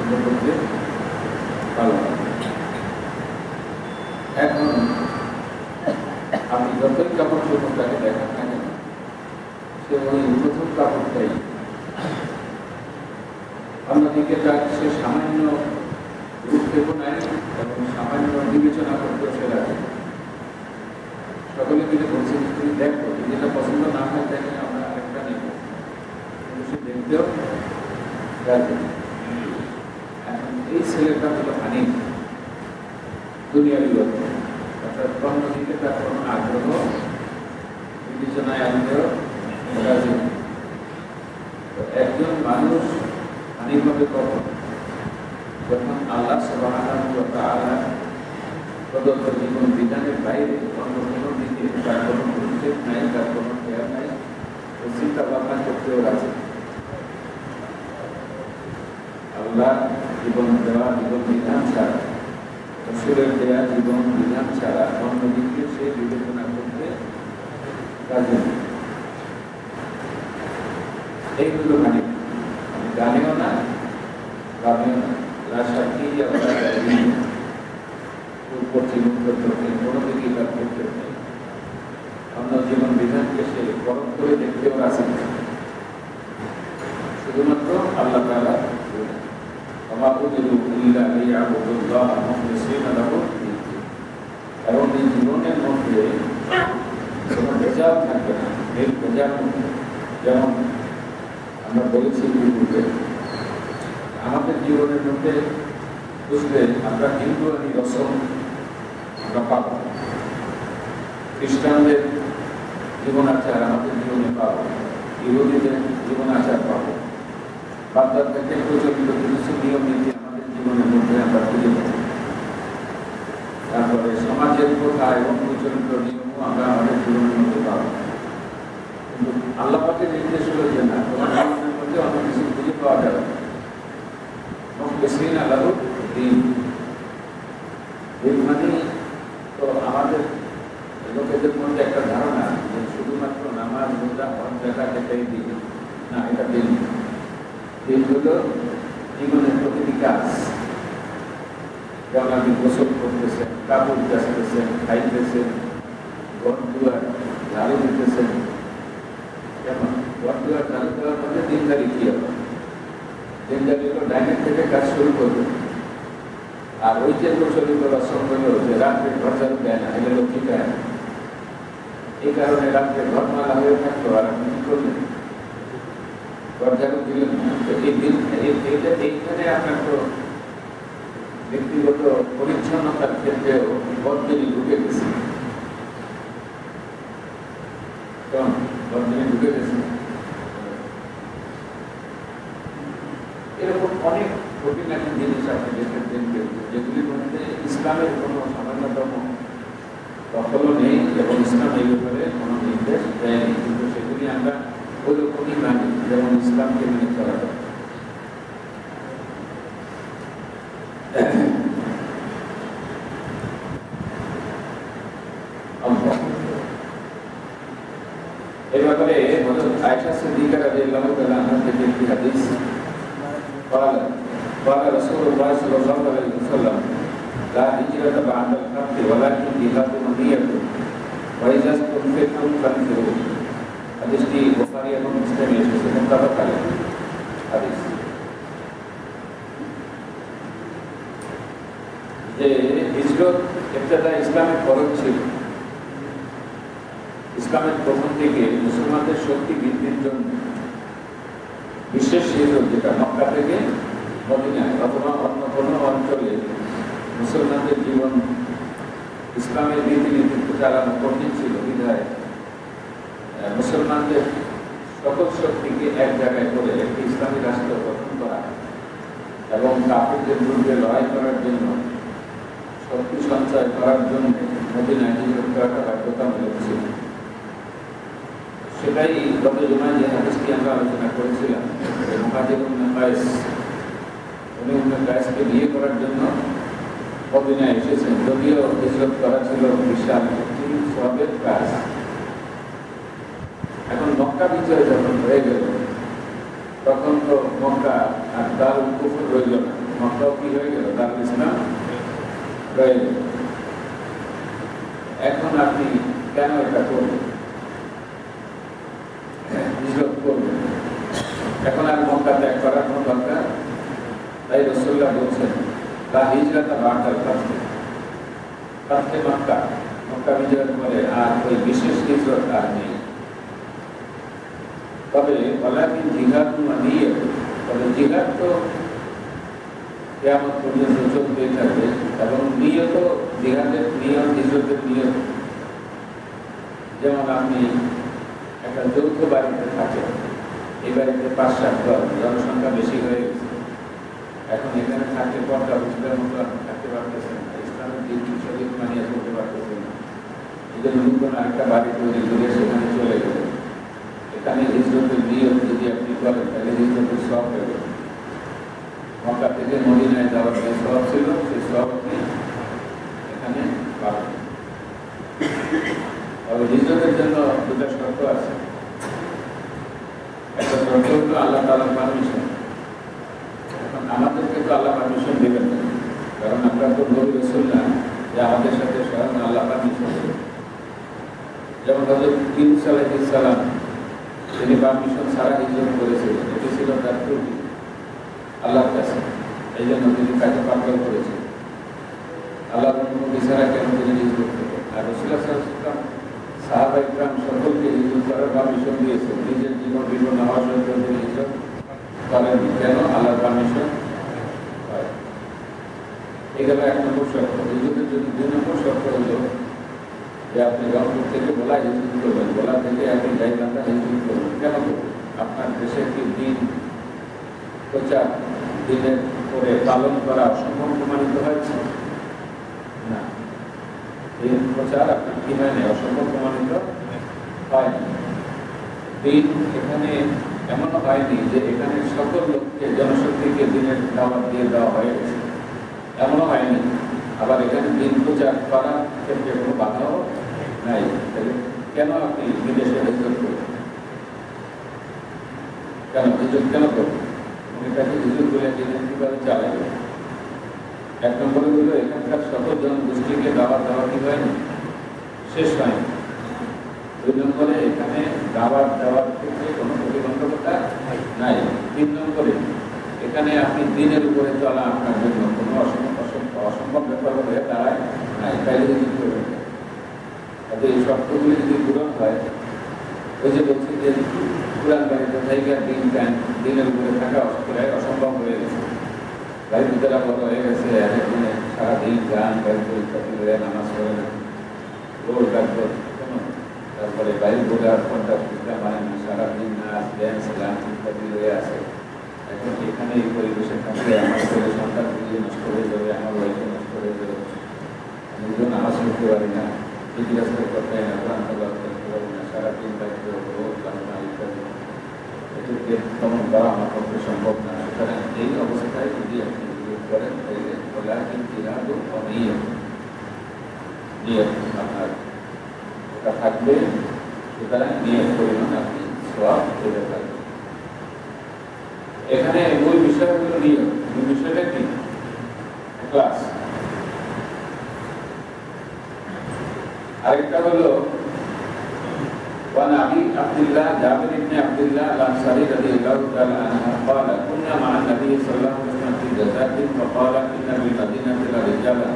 পছন্দ করতে পারলাম। এখন আপনি যতই কাপড় চোপড়টাকে দেখান না কেন, সে ওই প্রথম কাপড়টাই। অন্যদিকে তার সে সামান্য রূপক্ষেপ নাই এবং সামান্য বিবেচনা করতেও সে রাখে। সকলে মিলে বলছে তুমি দেখো, যেটা পছন্দ না হয় দেখে আমরা আরেকটা নেব, কিন্তু সে দেখতেও রাখে। এখন এই ছেলেটা হলো হানিফ, দুনিয়াবি লোক, অর্থাৎ অন্যদিকে তার কোনো আগ্রহ বিবেচনায় আনতেও রাজি। একজন মানুষ হানিফ হবে কখন? যখন আল্লাহ সুবহানাহু ওয়া তাআলা প্রদত্ত জীবন বিধানের বাইরে অন্য কোনো দিকে তার কোনো উদ্বেগ নাই, তার কোনো খেয়াল নাই, ও চিন্তা ভাবনা করতেও রাজি। আল্লাহ জীবন দেওয়া জীবন বিধান ছাড়া, রাসূলের দেওয়া জীবন বিধান ছাড়া অন্যদিকে সে বিবেচনা করতে রাজি। এইগুলো মানে জানেও না, ভাবেও না, কোনো দিকেই তার করতে নেই। অন্য জীবন বিধানকে সে গরম করে দেখতেও রাজি, শুধুমাত্র আল্লাহ তাআলা এবং এই জীবনের মধ্যে কোনো ভেজাল থাকবে না। এই ভেজাল যেমন আমরা বলেছি পূর্বে, আমাদের জীবনের মধ্যে বুঝলে আমরা হিন্দুয়ানি রসম আমরা পাব, খ্রিস্টানদের জীবনাচার আমাদের জীবনে পাব, ইহুদিদের জীবনাচার পাব, বাগদাদ থেকে প্রচলিত কিছু নিয়ম নীতি আমাদের জীবনের মধ্যে আমরা খুঁজে পাব। তারপরে সমাজের প্রথা এবং প্রচলিত নিয়মও আমরা আমাদের জীবনের মধ্যে পাব। কিন্তু আল্লাহ পাকের নির্দেশ হলো যে না, তোমার জীবনের মধ্যে অন্য কিছু খুঁজে পাওয়া যাবে না। মানে তো আমাদের লোকেদের মধ্যে একটা ধারণা যে শুধুমাত্র নামাজ, রোজা, হজ, যাকাত এটাই দিন না, এটা দিন। দিন হলো জীবনের প্রতিটি কাজ। যেমন আপনি গোসল করতেছেন, কাপড় কাচতেছেন, খাইতেছেন, ঘর দুয়ার ঝাড়ু দিতেছেন। যেমন ঘর দুয়ার ঝাড়ু দেওয়ার মধ্যে দিনদারি কি হবে? দিনদারি হলো ডাইনিং থেকে কাজ শুরু করবে। আর ওই যে প্রচলিত রসম হলো যে রাত্রে ঘর ঝাড়ু দেয় না, এগুলো ঠিক হয় না। এই কারণে রাত্রে ঘর মালা হয়ে থাকতো, আর আপনি কি করলেন? ঘর ঝাড়ু দিলেন। এইখানে আপনার তো ব্যক্তিগত পরিচ্ছন্নতার ক্ষেত্রেও বদলি ঢুকে গেছে। বদলি ঢুকে গেছে। এরকম অনেক কঠিনাটি জিনিস আপনি দেখেছেন যেগুলির মধ্যে ইসলামের কোনো সামান্যতম দখলও নেই এবং ইসলাম এই ব্যাপারে কোনো নির্দেশ দেয়নি, কিন্তু সেগুলি আমরা ওইরকমই মানি যেমন ইসলামকে মেনে চলা যায়। এই ব্যাপারে হযরত আয়েশা সিদ্দিকা রাদিয়াল্লাহু তাআলা আনহা থেকে একটি হাদিস قال رسول الله صلى الله عليه وسلم لا هجرة بعد الفتح ولكن جهاد ونية وإذا استنفرتم فانفروا। হাদিসটি বুখারী এবং মুসলিমে এসেছে, মুত্তাফাক আলাইহ হাদিস। যে হিজরত ইবতিদা ইসলামের ফরজ ছিল। ইসলামের প্রথম দিকে মুসলমানদের শক্তি বৃদ্ধির জন্য বিশেষ হিজরত, যেটা মক্কা থেকে মদিনায় অথবা অন্য কোনো অঞ্চলে মুসলমানদের জীবন ইসলামের রীতিনীতি চালানো কঠিন ছিল বিধায় মুসলমানদের সকল শক্তিকে এক জায়গায় করে একটি ইসলামী রাষ্ট্র গঠন করা এবং কাফিরদের বিরুদ্ধে লড়াই করার জন্য শক্তি সঞ্চয় করার জন্য মদিনায় হিজরত করাটা বাধ্যতামূলক ছিল। সেটাই গত জুমায় যে হাদিসটি আমরা আলোচনা করেছিলাম, মুহাজির ইবনে কায়েস, উনি ইবনে কায়েসকে বিয়ে করার জন্য মদিনায় এসেছেন, যদিও হিজরত করা ছিল বিশাল একটি সওয়াবের কাজ। এখন মক্কা বিজয় যখন হয়ে গেল, তখন তো মক্কা আর দারুল কুফর রইল না। মক্কাও কি হয়ে গেল, দারুল ইসলাম হয়ে গেল। এখন আপনি কেন এটা করবেন, হিজরত করবেন? এখন আর মক্কা ত্যাগ করার কোনো দরকার? তাই রাসূলুল্লাহ বলছেন লা হিজরাতা বা'দাল ফাতহে মক্কা, মক্কা বিজয়ের পরে আর ওই বিশেষ হিজরত আর নেই। তবে ওয়ালাকিন জিহাদুন ওয়া নিয়ত, তবে জিহাদ তো কিয়ামত পর্যন্ত চলতেই থাকবে এবং নিয়ত, জিহাদের নিয়ত, হিজরতের নিয়ত। যেমন আপনি একটা যৌথ বাড়িতে থাকেন, এই বাড়িতে ৫-৭ ঘর, জনসংখ্যা বেশি হয়ে গেছে, এখন এখানে থাকতে পর্দা বুঝতে মতো আপনি থাকতে পারতেছেন না, ইসলামের দিন শরীর মানিয়ে চলতে পারতেছেন না, এই জন্য নতুন আরেকটা বাড়ি তৈরি করে সেখানে চলে গেলেন। এখানে হিজরতের নিয়ত যদি আপনি করেন তাহলে হিজরতের সওয়াব হয়ে গেল। মক্কা থেকে মদিনায় যাওয়ার যে সওয়াব ছিল সেই সওয়াব আপনি এখানে পাবেন। তবে হিজরতের জন্য দুটো শর্ত আছে। একটা শর্ত হলো আল্লাহ তাআলার পারমিশন। এখন আমাদেরকে তো আল্লাহ পারমিশন দেবেন না, কারণ আমরা তো নবী রাসূল না যে আমাদের সাথে স্বয়ং আল্লাহ পারমিশন দেবেন। যেমন হযরত ইউনূস আলাইহিস সালাম, তিনি পারমিশন ছাড়া হিজরত করেছিলেন, এটি ছিল তার ত্রুটি আল্লাহর কাছে, এই জন্য তিনি কাজে পাকড়াও করেছেন। আল্লাহর অনুমতি ছাড়া কেন তিনি হিজরত করবেন? আর রাসূলুল্লাহ সাল্লাল্লাহু আলাইহি ওয়াসাল্লাম সাহাবা ইকরাম সকলকে হিজরত করার পারমিশন দিয়েছেন, নিজের জীবন বিপন্ন হওয়া সত্ত্বেও তিনি হিজরত করেননি। কেন? আল্লাহর পারমিশন হয়। এই গেল ১ নম্বর শর্ত। হিজরতের জন্য ২ নম্বর শর্ত হলো যে আপনি রংপুর থেকে ভোলা হিজরত করবেন, ভোলা থেকে আপনি গাইবান্ধা হিজরত করবেন। কেন করবেন? আপনার দেশে কি দিন প্রচার, দিনের করে পালন করা অসম্ভব প্রমাণিত হয়েছে? না, দিন প্রচার আপনার কি হয়নি, অসম্ভব প্রমাণিত হয়নি। দিন এখানে এমনও হয়নি যে এখানে সকল লোককে, জনশক্তিকে দিনের দাওয়াত দিয়ে দেওয়া হয়ে গেছে, এমনও হয়নি। আবার এখানে দিন প্রচার করার ক্ষেত্রে কোনো বাধাও নাই। কেন আপনি বিদেশে হিজরত করবেন? কেন হিজরত কেন করবেন? এটাকে হিজরত বলে দিনের কিভাবে চালাবে? ১ নম্বরে হলো এখানকার সকল জনগোষ্ঠীকে দাওয়াত দেওয়া কি হয়নি, শেষ হয়নি। ২ নম্বরে এখানে দাওয়াত দেওয়ার ক্ষেত্রে কোনো প্রতিবন্ধকতা নাই। ৩ নম্বরে এখানে আপনি দিনের উপরে চলা আপনার জন্য কোনো অসম্ভব ব্যাপার হয়ে দাঁড়ায় নাই, তাইলে হিজরত করবেন। তাতে এই শর্তগুলি যদি পূরণ হয়, ওই যে বলছি যে পুরান বাড়িতে থেকে দিনের উপরে থাকা অসম্ভব হয়ে গেছে, বাড়ির ভিতরা বড় হয়ে গেছে, একদিনে সারাদিন গান গাইতে ইত্যাদি হয়ে নামাজ পড়ে না, রোড ডাকতো, তারপরে বাড়ির বোঝা ঘন্টা সুবিধা মানে না, সারাদিন নাচ ড্যান্স গান ইত্যাদি হয়ে আছে। এখন এখানে এই পরিবেশে থাকলে আমার ছেলে সন্তান গুলিয়ে নষ্ট হয়ে যাবে, আমার ওয়াইফে নষ্ট হয়ে যাবে, নিজেও নামাজ পড়তে পারি না, ঠিক রাস্তায় কথায় না, আন্তর্জাত করতে পারি না, সারাদিন দায়িত্ব রোড গানা ইত্যাদি, এটিকে দমন করা আমার পক্ষে সম্ভব না। সুতরাং এই অবস্থায় যদি আপনি বিরোধ করেন তাহলে ওয়ালাকিন জিহাদুন ওয়া নিয়ত, নিয়ত আপনার এটা থাকবে। সুতরাং নিয়ত পরিমাণ আপনি সওয়াব পেতে পারবেন। এখানে মূল বিষয় হলো নিয়ত। মূল বিষয়টা কি? ক্লাস। আরেকটা হলো وعن أبي عبد الله جابر بن عبد الله الأنصاري رضي الله تعالى عنه قال كنا مع النبي صلى الله عليه وسلم في غزاة فقال إن بالمدينة لرجالا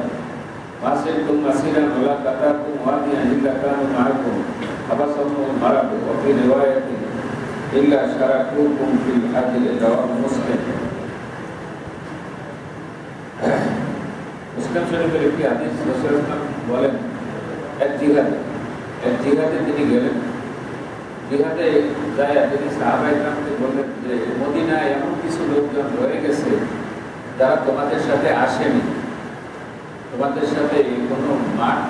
ما سرتم مسيرا ولا قطعتم واديا إلا كانوا معكم حبسهم المرض وفي رواية إلا شاركوكم في الأجر رواه مسلم। মুসলিম শরীফের একটি হাদিস রাসূলুল্লাহ বলেন, এক জিহাদে তিনি গেলেন, জিহাদে যায় তিনি সাহাবায়ে কেরামকে বললেন যে মদিনায় এমন কিছু লোকজন রয়ে গেছে যারা তোমাদের সাথে আসেনি, তোমাদের সাথে কোনো মাঠ,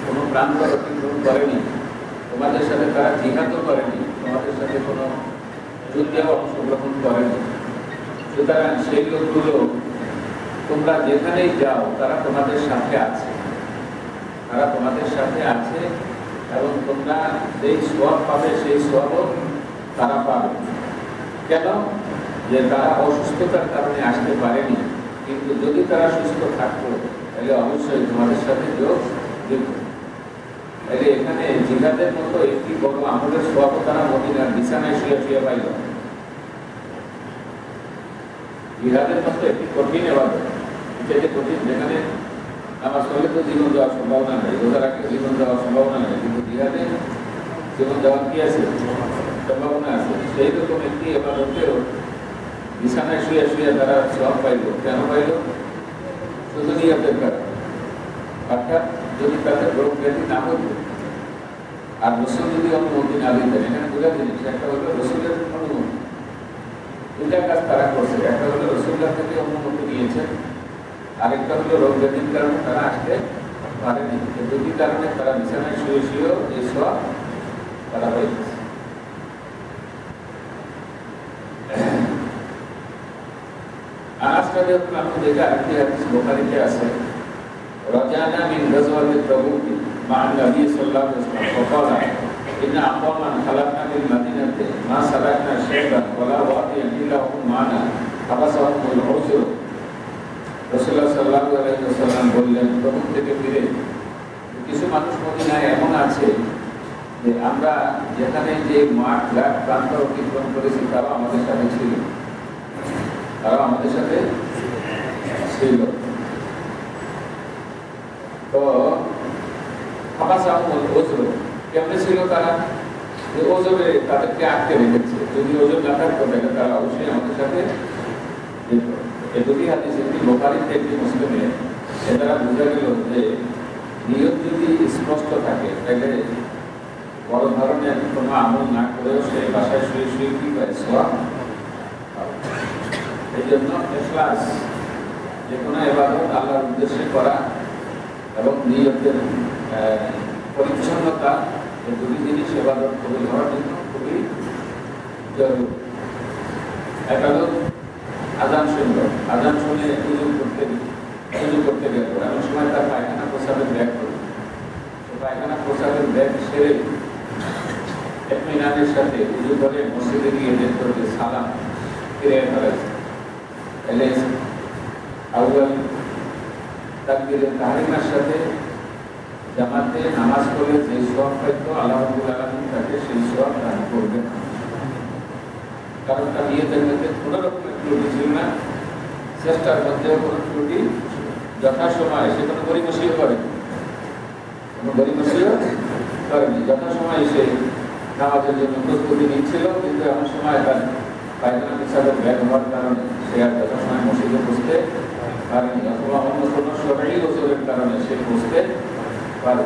কোনো প্রান্ত অতিক্রম করেনি, তোমাদের সাথে তারা জিহাদও করেনি, তোমাদের সাথে কোনো যুদ্ধেও অংশগ্রহণ করেনি। সুতরাং সেই লোকগুলো তোমরা যেখানেই যাও তারা তোমাদের সাথে আছে, তারা তোমাদের সাথে আছে এবং তোমরা যেই সওয়াব পাবে সেই সওয়াবও তারা পাবে। কেন? যে তারা অসুস্থতার কারণে আসতে পারেনি, কিন্তু যদি তারা সুস্থ থাকতো তাহলে অবশ্যই তোমাদের সাথে যোগ দিত। তাহলে এখানে জিহাদের মতো একটি বড় আমলের সওয়াব তারা মদিনার বিছানায় শুয়ে শুয়ে পাইল। জিহাদের মতো একটি কঠিন ইবাদত, এটা কঠিন, যেখানে নামাজ পড়লে তো জীবন দেওয়ার সম্ভাবনা নেই, রোজা রাখলে জীবন দেওয়ার সম্ভাবনা নেই, কিন্তু জিহাদে জীবন দেওয়ার কি আছে? সম্ভাবনা আছে। সেই রকম একটি ইবাদতেও বিছানায় শুয়ে শুয়ে তারা সওয়াব পাইল। কেন পাইল? শুধু নিয়তের কারণে। অর্থাৎ যদি তাদের রোগ ব্যাধি না হতো আর রসুল যদি অনুমতি না দিতেন, এখানে দুটা জিনিস, একটা হলো রসুলের অনুমতি, দুটা কাজ তারা করছে। একটা হলো রসুল্লাহ থেকে অনুমতি নিয়েছেন, আরেকটা হলো রোগ ব্যাধির কারণে তারা আসতে পারেনি। এই দুটি কারণে তারা বিছানায় শুয়ে শুয়েও এই সওয়াব তারা পাইছে। আনাস রাদিয়াল্লাহু আনহু থেকে আরেকটি হাদিস বুখারীতে আছে, রাজানা মিন গাজওয়াতিত তাবুক মা'আন নবী সাল্লাল্লাহু আলাইহি ওয়াসাল্লাম ফাকালা ইন্না আকামান খালাকনা বিল মাদিনাতি মা সালাকনা শাইবান ওয়ালা ওয়াদিয়ান ইল্লা হুম মা'না হাবাসাহুমুল উযর। রাসূলুল্লাহ সাল্লাল্লাহু আলাইহি ওয়াসাল্লাম বললেন, তাবুক থেকে ফিরে কিছু মানুষ মদিনায় এমন আছে যে আমরা যেখানে যে মাঠ ঘাট প্রান্ত অতিক্রম করেছি তারা আমাদের সাথে ছিল, তারা আমাদের সাথে ছিল। তো কেমনে ছিল তারা? যে ওজরে তাদেরকে আটকে রেখেছে, যদি ওজন না থাকতো তাহলে তারা অবশ্যই আমাদের সাথে যেত। এই দুটি হাদিস, একটি বুখারীতে একটি মুসলিমে, এ দ্বারা বোঝা গেল যে নিয়ত যদি স্পষ্ট থাকে তাহলে বড় ধরনের কোনো আমল না করেও সে বাসায় শুয়ে শুয়ে কি পায়? সওয়াব। এই জন্য ইখলাস, যে কোনো ইবাদত আল্লাহর উদ্দেশ্যে করা এবং নিয়তের পরিচ্ছন্নতা, এই দুটি জিনিস ইবাদত কবুল হওয়ার জন্য খুবই জরুরি। একটা লোক আযান শুনল, আযান শুনে উযু করতে গেল, এমন সময় তার পায়খানা প্রস্রাবের ব্যাগ করল। পায়খানা প্রস্রাবের ব্যাগ সেরে ইতমিনানের সাথে উযু করে মসজিদে গিয়ে দেখতে সালাম ফিরে ফেলেছে। তাহলে আউয়াল তাকবীরে তাহরিমার সাথে জামাতে নামাজ পড়লে যে সওয়াব পাইতো আল্লাহ রাব্বুল আলামিন তাকে সেই সওয়াব দান করবেন। কারণ তার নিয়তের মধ্যে কোনো রকমের ত্রুটি ছিল না, চেষ্টার মধ্যেও কোনো ত্রুটি, যথাসময়ে সে কোনো গরিমসিও করেনি, যথাসময়ে সে নামাজের জন্য প্রস্তুতি নিচ্ছিল, কিন্তু এমন সময় তার পায়খানা পেশাবের ব্যাগ হওয়ার কারণে সে আর যথাসময় মসজিদে বসতে পারেনি, অথবা অন্য কোনো শরঈ ওযরের কারণে সে বসতে পারে।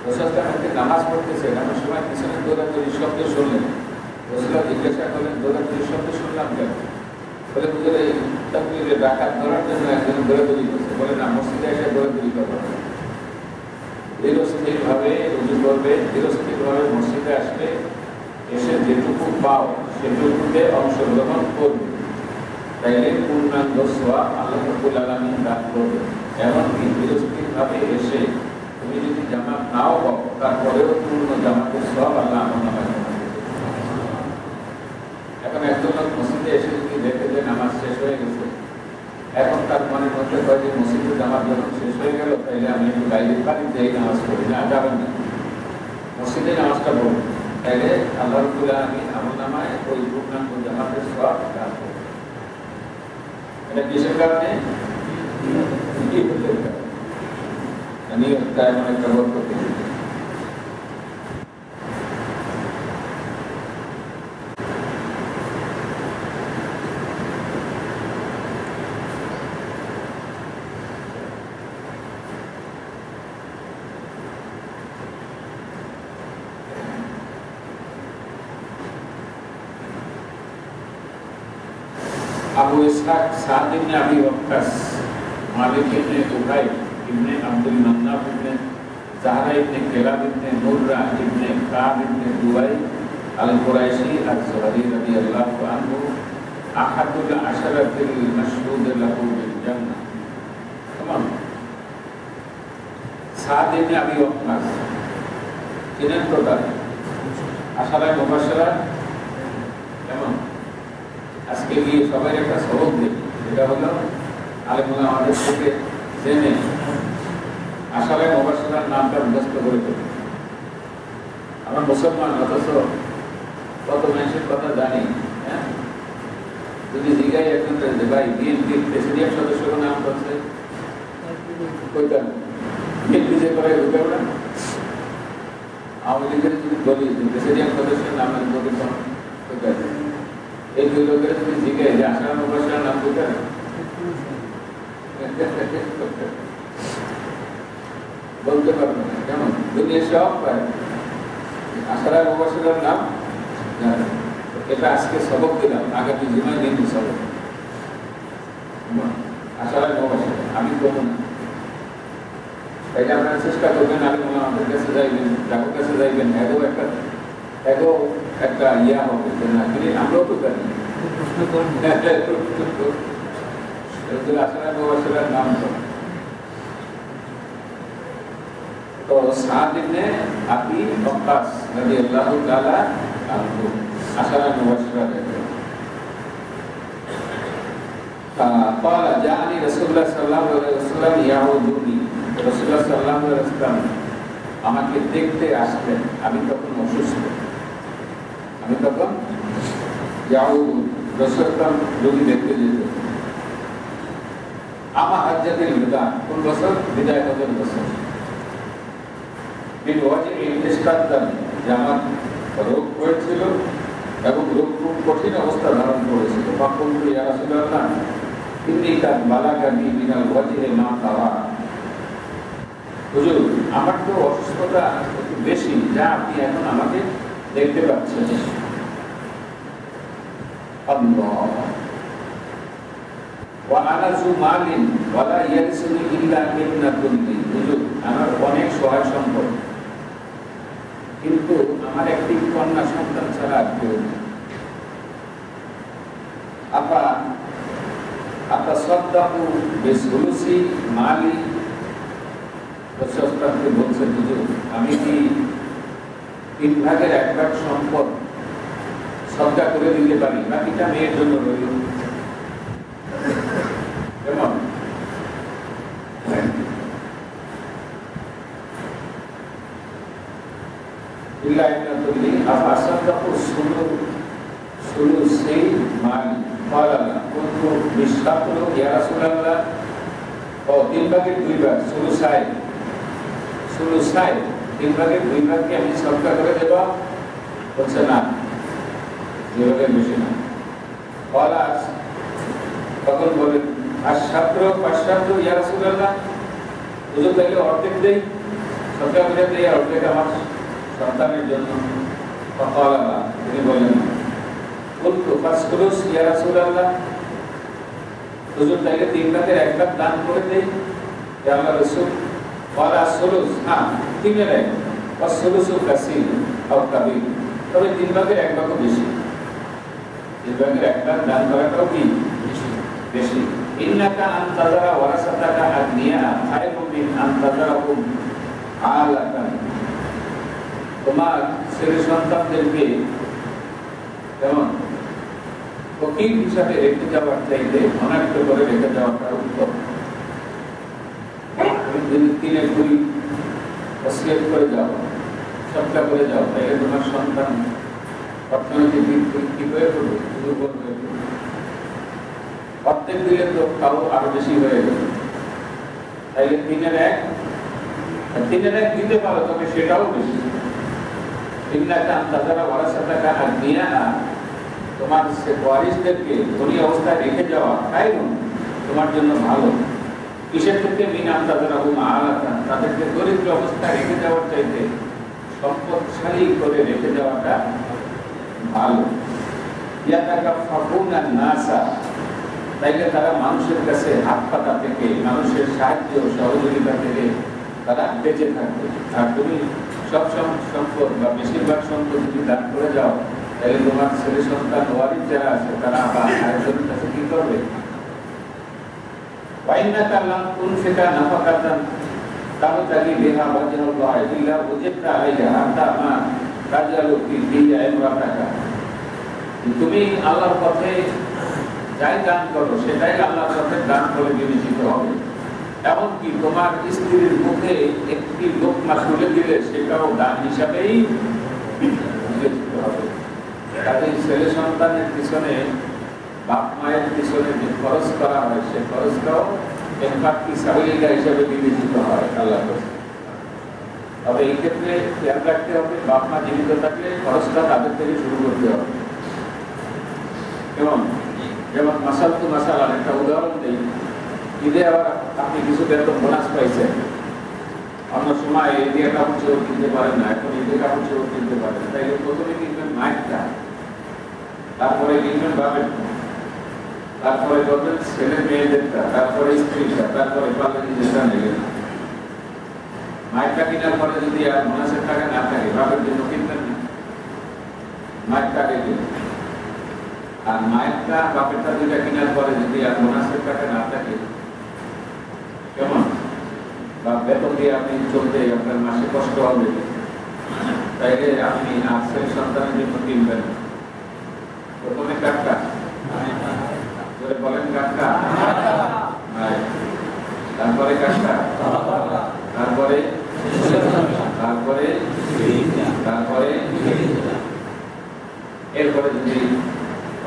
রাসূলুল্লাহ নামাজ পড়তেছে, এমন সময় পিছনে দৌড়াদৌড়ির শব্দ শুনলেন। রাসূলুল্লাহ জিজ্ঞাসা করলেন, দৌড়াদৌড়ির শব্দ শুনলাম কেন? বলে, বুঝলে এই তাকবীরে রাকাত ধরার জন্য একজন দৌড়াদৌড়ি করছে। বলে, না, মসজিদে এসে দৌড়াদৌড়ি করবে, ধীরস্থিরভাবে উযু করবে, ধীরস্থিরভাবে মসজিদে আসবে, এসে যেটুকু পাও সেটুকুতে অংশগ্রহণ করবে, তাইলে পূর্ণাঙ্গ সওয়াব আল্লাহ রাব্বুল আলামিন দান করবে। এমনকি ধীরস্থিরভাবে এসে তুমি যদি জামাত নাও পাও, তারপরেও পূর্ণ জামাতের সওয়াব আল্লাহ আমার নামে। এখন একজন লোক মসজিদে এসে যদি দেখে যে নামাজ শেষ হয়ে গেছে, এখন তার মনের মধ্যে হয় যে মসজিদে জামাত যখন শেষ হয়ে গেল, তাইলে আমি একটু বাইরের বাড়িতে নামাজ পড়ি। না, যাবেন না, মসজিদে নামাজটা পড়ব, তাইলে আল্লাহ রাব্বুল আলামিন আমার নামায় ওই পূর্ণাঙ্গ জামাতের সওয়াব দান করবে। এটা কিসের কারণে? নিয়তটা এমন একটা বরকত। আবু ইসহাক সাদ ইবনে আবি ওয়াক্কাস, মালিক ইবনে উবাই ইবনে আব্দুল মান্নাফ ইবনে জাহরা ইবনে কিলাব ইবনে মুররা ইবনে কাব ইবনে দুবাই আল কুরাইশি আজ-জুহরি রাদিয়াল্লাহু আনহু আহাদুল আশরাতিল মাশহুদ লাহু বিল জান্নাহ। তমাম সাদ ইবনে আবি ওয়াক্কাস তিনের প্রকার আশারায়ে মুবাশশারা। কেমন? আজকে গিয়ে সবাই একটা সবক দিই, সেটা হলো আলেমুল্লাহ আমাদের থেকে জেনে আসলে মুবাশশিরার নামটা মুখস্থ করে ফেলি। আমরা মুসলমান, অথচ কত মানুষের কথা জানি। হ্যাঁ, যদি জিজ্ঞাই একজন যে ভাই বিএনপির প্রেসিডিয়াম সদস্যের নাম করছে কইতাম, বিএনপি যে করে ঢুকেও না। আওয়ামী লীগের যদি বলি প্রেসিডিয়াম সদস্যের নাম বলি কইতাম, এই দুই লোকের যদি জিজ্ঞাই যে আশরাফ মুবাশশিরের নাম কইতাম বলতে পারবো না। কেমন দুনিয়া সব পায়, আশরাফ মুবাশশিরের নাম জানে। এটা আজকে সবক দিলাম, আগামী জীবনে দিন সবক। আশরাফ মুবাশশির আমি করবো না, তাই আপনারা চেষ্টা করবেন। আলেমুল্লাহ আমাদের কাছে যাইবেন, যাদের কাছে যাইবেন, এগো একটা ইয়া হবে যে না আমরাও তো জানি আশরাফ মুবাশশিরের নাম তো সাদ ইবনে আবি ওয়াক্কাস রাদিয়াল্লাহু তাআলা আনহু আশরাফ মুবাশশির। قال جاءني رسول الله صلى الله عليه وسلم يعودني। রাসূলুল্লাহ সাল্লাল্লাহু আলাইহি ওয়াসাল্লাম আমাকে দেখতে আসলেন, আমি তখন অসুস্থ। আমি তখন রাসূলুল্লাহ রোগী দেখতে যেত। আমার হাজ্জাতুল বিদা, কোন বছর? বিদায় হজের বছর। বিন ওয়াজি ইস্তাদান, যে আমার রোগ হয়েছিল এবং রোগ খুব কঠিন অবস্থা ধারণ করেছিল। ফাকুলতু ইয়া রাসূলুল্লাহ ইন্নী কাদ বালাগানি মিনাল ওয়াজহি মা তারা। হুজুর, আমার তো অসুস্থতা একটু বেশি, যা আপনি এখন আমাকে দেখতে পাচ্ছেন। আল্লাহ ওয়া আনা যু মালিন ওয়া লা ইয়ারসুনি ইল্লা ইবনাতুন লি। হুজুর, আমার অনেক সহায় সম্পদ, কিন্তু আমার একটি কন্যা সন্তান ছাড়া আর কেউ নেই। আপা সাদ্দাকু বিসুলুসি মালি। রাসূলুল্লাহ বলছেন, হুজুর, আমি কি 3 ভাগের 1 ভাগ সম্পদ সদকা করে দিতে পারি? বাকিটা মেয়ের জন্য রইল। কেমন? ইল্লা ইবনাতুল লি আপা সাদ্দাকু সুলুসি মালি। قال كنت بشطر يا رسول الله। ও 3 ভাগের 2 ভাগ সুলুসাই, 3 ভাগের 2 ভাগকে আমি সদকা করে দেব। বলছে না, যেভাবে বেশি না। তখন বলেন আশ-শাত্র ইয়া রাসূলুল্লাহ, হুজুর তাইলে অর্ধেক দেই, সদকা করে দেই, অর্ধেক আমার সন্তানের জন্য। তিনি বলেন বলতো ফাসকুলুস ইয়া রাসূলুল্লাহ, হুজুর তাইলে 3 ভাগের 1 ভাগ দান করে দেই, ইয়া আল্লাহর রাসূল। ওয়ালা সুলুস, হ্যাঁ 3 এর 1, ওয়াসুলুসু কাসীর আও কাবীর, তবে 3 ভাগের 1 ভাগও বেশি। 3 ভাগের 1 ভাগ দান করাটাও কি বেশি। ইন্নাকা আনতাযারা ওয়ারাসাতাকা আগনিয়া খায়রুম মিন আনতাযারাহুম আলাতান। তোমার ছেলে সন্তানদেরকে যেমন ফকির হিসাবে রেখে যাওয়ার চাইতে অনাক্ত করে রেখে যাওয়াটা উত্তম। তুমি 3 2 ওসিয়ত করে যাও, সদকা করে যাও, তাইলে তোমার সন্তান অর্থনৈতিক দিক থেকে কি হয়ে পড়বে? দুর্বল হয়ে পড়বে। প্রত্যেক দিলে তো তাও আরো বেশি হয়ে যাবে। তাইলে 3 এর 1 দিতে পারো, তবে সেটাও বেশি। ইন্নাকা আনতাযারা ওয়ারাসাতাকা আগনিয়া, তোমার ওয়ারিসদেরকে ধনী অবস্থায় রেখে যাওয়া খায়রুন, তোমার জন্য ভালো। কিসের থেকে? মিন আনতাযারাহুম আলাতান, তাদেরকে দরিদ্র অবস্থায় রেখে যাওয়ার চাইতে সম্পদশালী করে রেখে যাওয়াটা ভালো। ইয়াতাকাফফাকুনা নাসা, তাইলে তারা মানুষের কাছে হাত পাতা থেকে, মানুষের সাহায্য সহযোগিতা থেকে তারা বেঁচে থাকবে। আর তুমি সব সম্পদ বা বেশিরভাগ সম্পদ যদি দান করে যাও, তাহলে তোমার ছেলে সন্তান ওয়ারিস যারা আছে তারা আবার আরেকজনের কাছে কি করবে? ওয়াইন্নাকা লাম তুনফিকা নাফাকাতান তাবতাগি বিহা ওয়াজহাল্লাহ ইল্লা ওয়াজদতা আলাইহা হাত্তা মা তাজালু ফি ইমরাতাকা। তুমি আল্লাহর পথে যাই দান করো সেটাই আল্লাহর কাছে দান করে বিবেচিত হবে। এমনকি তোমার স্ত্রীর মুখে একটি লোকমা তুলে দিলে সেটাও দান হিসাবেই বিবেচিত হবে। তাদের ছেলে সন্তানের পিছনে বাপ মায়ের পিছনে যে খরচ করা হয় সে খরচটাও ইনফাকি সাবিলিল্লাহ হিসাবে বিবেচিত হয় আল্লাহর কাছে। তবে এই ক্ষেত্রে খেয়াল রাখতে হবে বাপ মা জীবিত থাকলে খরচটা তাদের থেকে শুরু করতে হবে। যেমন মাসাল টু মাসাল একটা উদাহরণ দিই, ঈদে আবার আপনি কিছু বেতন বোনাস পাইছেন, অন্য সময় ঈদে কাপড় চোপড় কিনতে পারেন না, এখন ঈদে কাপড় চোপড় কিনতে পারেন, তাইলে প্রথমে কিনবেন মায়েরটা, তারপরে কিনবেন বাপেরটা, তারপরে করবেন ছেলে মেয়েদেরটা, তারপরে স্ত্রীটা, তারপরে পালে নিজেরটা নেবেন। মায়েরটা কেনার পরে যদি আর বোনাসের টাকা না থাকে বাপের জন্য কিনবেন না, মায়েরটা কিনবেন। আর মায়েরটা বাপেরটা দুইটা কেনার পরে যদি আর বোনাসের টাকা না থাকে কেমন, বা বেতন দিয়ে আপনি চলতে আপনার মাসে কষ্ট হবে, তাইলে আপনি আর ছেলে সন্তানের জন্য কিনবেন। প্রথমে কাটটা বলেন কাটটা, তারপরে কাটটা, তারপরে তারপরে তারপরে এরপরে যদি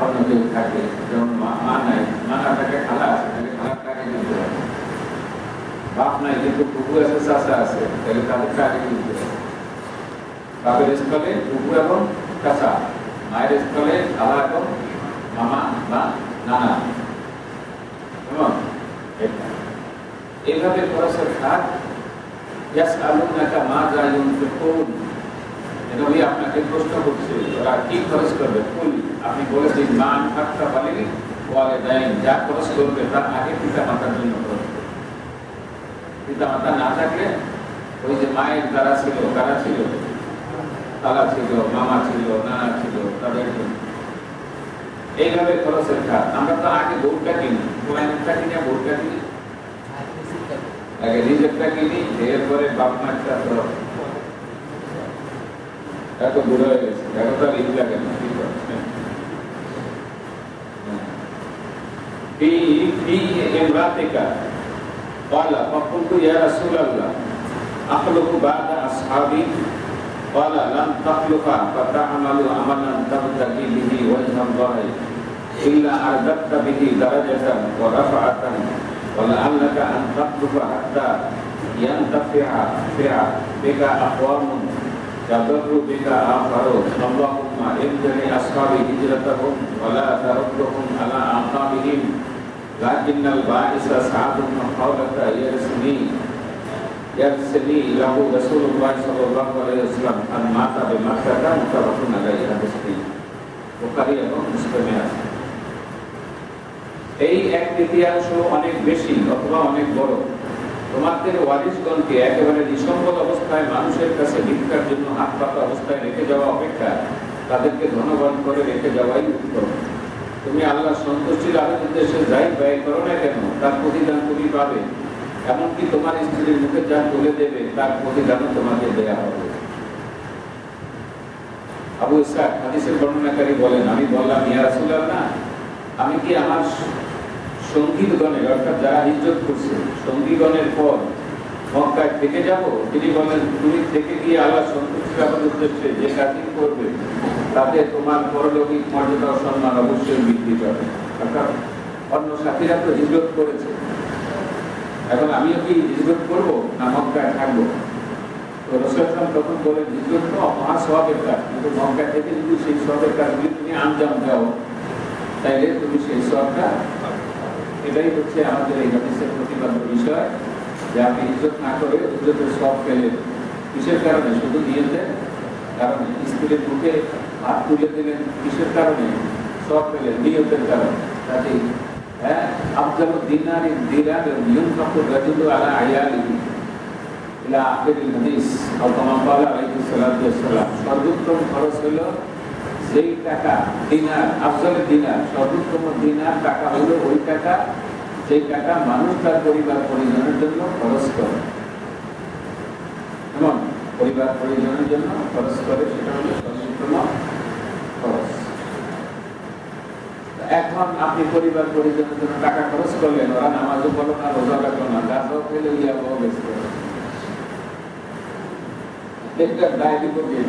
অন্য কেউ থাকে, যেমন মা নাই, মা না থাকে খালা আছে, তাহলে খালার টাকা কিনতে হবে। বাপ নাই কিন্তু কুকু আছে, চাষা আছে, তাহলে তাদের টাকা কিনতে হবে। বাপের স্থলে কুকু এবং চাষা, মায়ের স্থলে খালা এবং মামা বা নানা, এবং এইভাবে খরচের খাত ইয়াসআলুনাকা মাযা ইউনফিকুন, নবী আপনাকে প্রশ্ন করছে ওরা কি খরচ করবে। কুল, আপনি বলেছেন মা আনফাকতা বালিগি ওয়ালিদাইন, যা খরচ করবে তার আগে পিতা মাতার জন্য খরচ করবে। পিতা মাতা না থাকলে ওই যে মায়ের যারা ছিল, কারা ছিল, খালা ছিল, মামা ছিল, নানা ছিল, তাদের জন্য এইভাবে খরচের খাত। আমরা তো আগে বউটা কিনি, কোরআনটা কিনে বউটা কিনি, আগে নিজেরটা কিনি, এরপরে বাপ মারটা। তো এত বুড়ো হয়ে গেছে, এখন তো আর ঈদ লাগে না। في امرأتك قال فقلت يا رسول الله أخلق بعد أصحابي قال لن تخلق فتعمل عملا تبتغي به وجه الله إلا أردت به درجة ورفعة ولعلك أن تخلق حتى ينتفع بك أقوام يضر بك آخرون اللهم إن لأصحابي هجرتهم ولا تردهم على أعقابهم لكن البائس سعد بن خولة يرسلني له رسول الله صلى الله عليه وسلم أن مات بمكة متفق عليه হাদিসটি বুখারী এবং মুসলিমে আছে। এই এক তৃতীয়াংশ অনেক বেশি অথবা অনেক বড় তোমাদের ওয়ারিসগণকে একেবারে নিঃসম্বল অবস্থায় মানুষের কাছে ভিক্ষার জন্য হাত পাতা অবস্থায় রেখে যাওয়া অপেক্ষা তাদেরকে ধনবান করে রেখে যাওয়াই উত্তম। তুমি আল্লাহ সন্তুষ্টির লাভের উদ্দেশ্যে যাই ব্যয় করো না কেন তার প্রতিদান তুমি পাবে, এমনকি তোমার স্ত্রীর মুখে যা তুলে দেবে তার প্রতিদানও তোমাকে দেয়া হবে। আবু ইসহাক হাদিসের বর্ণনাকারী বলেন, আমি বললাম ইয়া রাসূলুল্লাহ, আমি কি আমার সঙ্গীগণের অর্থাৎ যারা হিজরত করছে সঙ্গীগণের পর মক্কায় থেকে যাব? তিনি বলেন, তুমি থেকে গিয়ে আল্লাহ সন্তুষ্টি লাভের উদ্দেশ্যে যে কাজই করবে তাতে তোমার পরলৌকিক মর্যাদা ও সম্মান অবশ্যই বৃদ্ধি পাবে। অর্থাৎ অন্য সাথীরা তো হিজরত করেছে, এখন আমিও কি হিজরত করবো না মক্কায় থাকবো? তো রাসূল তখন বলেন, হিজরত তো মহা সওয়াবের কাজ, কিন্তু মক্কা থেকে যদি সেই সওয়াবের কাজগুলি তুমি আঞ্জাম দাও তাইলে তুমি সেই সওয়াবটা। এটাই হচ্ছে আমাদের এই হাদিসের প্রতিপাদ্য বিষয়, যে আপনি হিজরত না করে হিজরতের সওয়াব পেলেন। কিসের কারণে? শুধু নিয়তের কারণে। স্ত্রীর মুখে হাত তুলে দিলেন কিসের কারণে? সওয়াব পেলেন নিয়তের কারণে। কাজেই আফজালুদ দিনারি দিরহাম ইউনফাকু রাজুলু আলা আয়ালিহি ইলা আখিরিল হাদিস আও কামা ক্বালা আলাইহিস সালাতু ওয়াস সালাম। সর্বোত্তম খরচ হলো যেই টাকা, দিনার, আফজাল দিনার, সর্বোত্তম দিনার টাকা হলো ওই টাকা যেই টাকা মানুষ তার পরিবার পরিজনের জন্য খরচ করে, এবং পরিবার পরিজনের জন্য খরচ করে, সেটা হলো সর্বোত্তম খরচ। এখন আপনি পরিবার পরিজনের জন্য টাকা খরচ করলেন, ওরা নামাজও পড়লো না, রোজা রাখলো না, গাছও ফেলে ইয়াও বেঁচে একটা দায় দিব কে?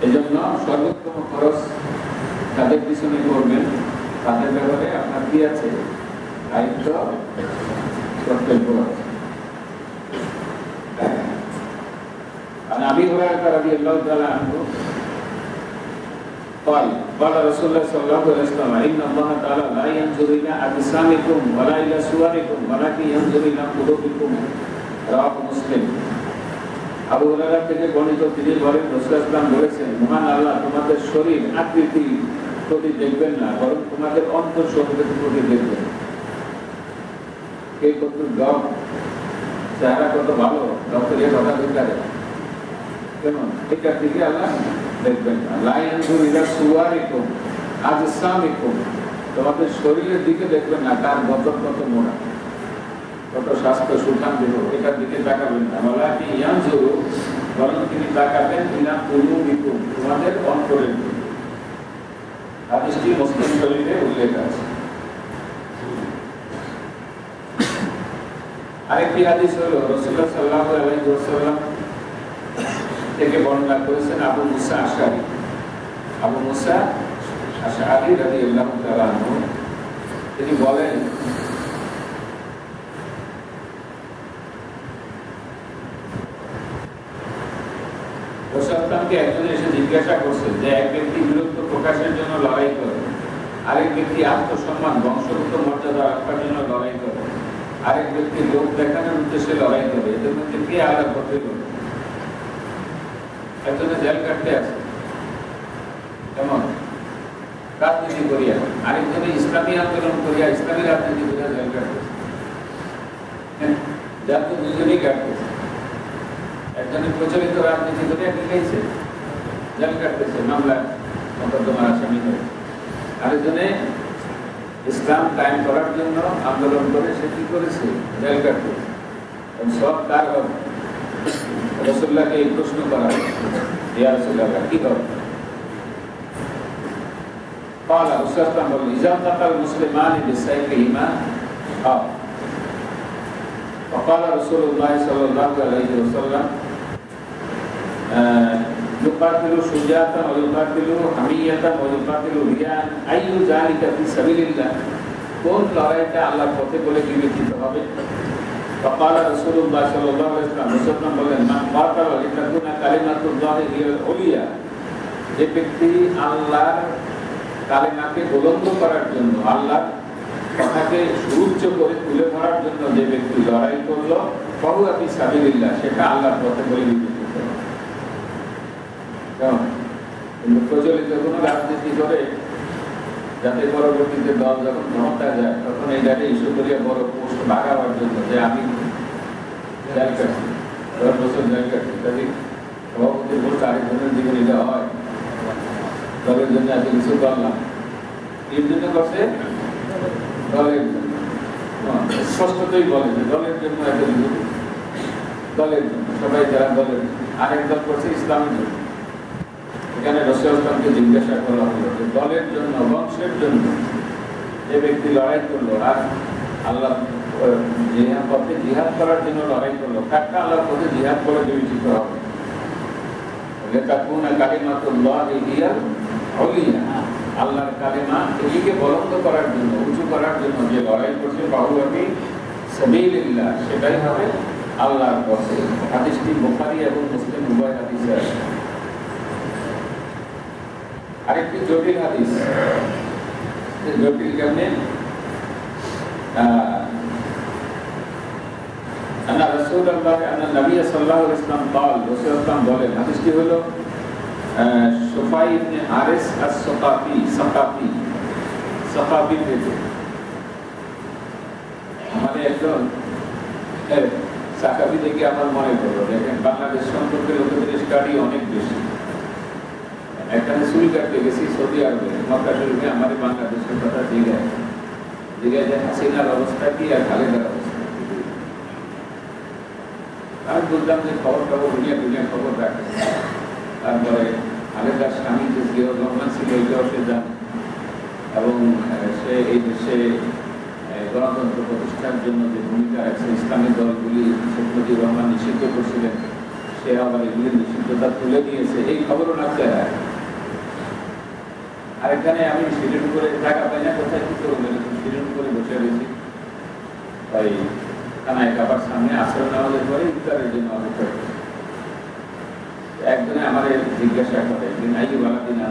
এই জন্য সর্বোত্তম খরচ তাদের পিছনে করবেন, তাদের ব্যাপারে আপনার কি আছে? দায়িত্ব, কর্তব্য আছে। عن أبي هريرة رضي الله تعالى عنه قال قال رسول الله صلى الله عليه وسلم إن الله تعالى لا ينظر إلى أجسامكم ولا إلى صوركم ولكن ينظر إلى قلوبكم رواه مسلم। আবু হুরায়রা থেকে বর্ণিত, তিনি বলেন রাসূলুল্লাহ সাল্লাল্লাহু আলাইহি ওয়াসাল্লাম বলেছেন, মহান আল্লাহ তোমাদের শরীর আকৃতি প্রতি দেখবেন না, বরং তোমাদের অন্তর শরীরের প্রতি দেখবেন। কে কত গপ, চেহারা কত ভালো, ডক্টরের কথা বিকারে কেমন, এটার দিকে আল্লাহ দেখবেন না। লা ইয়ানজুরু ইলা সুওয়ারিকুম আজসামিকুম, তোমাদের শরীরের দিকে দেখবেন না, কার বদন কত মোটা, কত স্বাস্থ্য সুঠাম দেহ, এটার দিকে তাকাবেন না। ওয়ালাকিন ইয়ানজুরু, বরং তিনি তাকাবেন ইলা কুলুবিকুম, তোমাদের অন্তরের দিকে। হাদিসটি মুসলিম শরীফে উল্লেখ আছে। আরেকটি হাদিস হলো রাসূলুল্লাহ সাল্লাল্লাহু আলাইহি ওয়াসাল্লাম থেকে বর্ণনা করেছেন আবু মুসা আশআরী। আবু মুসা আশআরী রাদিয়াল্লাহু তাআলা আনহু তিনি বলেন, রাসূলুল্লাহকে একজন এসে জিজ্ঞাসা করছে যে এক ব্যক্তি বিরক্ত প্রকাশের জন্য লড়াই করে, আরেক ব্যক্তি আত্মসম্মান বংশগত মর্যাদা রক্ষার জন্য লড়াই করে, আরেক ব্যক্তি লোক দেখানোর উদ্দেশ্যে লড়াই করে, এদের মধ্যে কে আলাদা করতে পারে? একজনে জেল কাটতে আছে, কেমন রাজনীতি করিয়া, আরেকজনে ইসলামী আন্দোলন করিয়া ইসলামী রাজনীতি করিয়া জেল কাটতেছে। যার তো দুজনেই কাটতেছে, একজনে প্রচলিত রাজনীতি করিয়া কি খাইছে, জেল কাটতেছে, মামলা মোকদ্দমার আসামি হয়ে, আরেকজনে ইসলাম কায়েম করার জন্য আন্দোলন করে সে কি করেছে, জেল কাটতেছে। সব কার হবে? রাসূলুল্লাহকে এই প্রশ্ন করা হয়, ইয়া রাসূলুল্লাহ কি হবে? قال রাসূলুল্লাহ বলেন, ইজা তাকাল মুসলিমানি বিসাইফিহিমা আও وقال رسول الله صلى الله عليه وسلم يقاتل شجاعة ويقاتل حمية ويقاتل رياء أي ذلك في سبيل الله, কোন লড়াইটা আল্লাহর পথে বলে বিবেচিত হবে? فقال رسول الله صلى الله عليه وسلم রাসূলুল্লাহ বলেন, মান কাতালা লিতাকুনা কালিমাতুল্লাহি হিয়াল উলিয়া, যে ব্যক্তি আল্লাহর কালেমাকে বুলন্দ করার জন্য, আল্লাহর কথাকে সুউচ্চ করে তুলে ধরার জন্য যে ব্যক্তি লড়াই করলো, ফাহুয়া ফি সাবিলিল্লাহ, সেটা আল্লাহর পথে বলে বিবেচিত হবে। কিন্তু প্রচলিত কোনো রাজনীতি করে যাতে পরবর্তীতে দল যখন ক্ষমতায় যায় তখন এই জায়গায় ইস্যু করিয়া বড় পোস্ট ভাগাবার জন্য যে আমি জেল কাটছি, 10 বছর জেল কাটছি, তাদের সভাপতির পোস্ট আরেকজনের দিকে নিতে হয়, দলের জন্য এত কিছু করলাম, এর জন্য করছে দলের জন্য, স্পষ্টতই বলে যে দলের জন্য এত কিছু, দলের জন্য, সবাই যারা দলের, আরেক দল করছে ইসলামের জন্য। এখানে রাসূলুল্লাহকে জিজ্ঞাসা করা হলো যে দলের জন্য, বংশের জন্য যে ব্যক্তি লড়াই করলো আর আল্লাহ জিহাদ পথে জিহাদ করার জন্য লড়াই করলো, কারটা আল্লাহর পথে জিহাদ করে বিবেচিত হবে? লিতাকুনা কালিমাতুল্লাহি হিয়াল উলিয়া, আল্লাহর কালেমা এটিকে বুলন্দ করার জন্য, উঁচু করার জন্য যে লড়াই করছে, ফাহুয়া ফি সাবিলিল্লাহ, সেটাই হবে আল্লাহর পথে। হাদিসটি বুখারী এবং মুসলিম উভয় হাদিসে আছে। আরেকটি জটিল হাদিস, জটিল কেমনে? আন্না রাসূলুল্লাহ আন্না নবী সাল্লাল্লাহু আলাইহি ওয়াসাল্লাম قال, রাসূলুল্লাহ বলেন, হাদিসটি হলো সুফাই ইবনে হারিস সাকাফি থেকে, মানে একজন সাকাফি থেকে আমার মনে পড়লো, দেখেন বাংলাদেশ সম্পর্কে লোকেদের স্টাডি অনেক বেশি। একটা চুল কাটতে গেছি সৌদি আরবে, মক্কা শরীফে, আমাদের বাংলাদেশের কথা জিজ্ঞাসা যে হাসিনার অবস্থা কি আর খালেদার অবস্থা। আমি বললাম যে খবর দুনিয়া খবর রাখে। তারপরে খালেদার স্বামী যে জিয়াউর রহমান ছিল, এটাও সে জানে। এবং সে এই দেশে গণতন্ত্র প্রতিষ্ঠার জন্য যে ভূমিকা আছে, ইসলামী দলগুলি শেখ মুজিবুর রহমান নিষিদ্ধ করছিলেন, সে আবার এগুলি নিষিদ্ধতা তুলে নিয়েছে, এই খবরও রাখতে হয়। আর এখানে আমি সিঁড়ির উপরে টাকা পাই না, কোথায় কি করবো, সিঁড়ির উপরে বসে রয়েছি। তাই থানায় কাবার সামনে আসর নামাজের পরে ইফতারের জন্য অপেক্ষা করছি। একজনে আমার জিজ্ঞাসা করে যে নাইকি বাংলাদিনা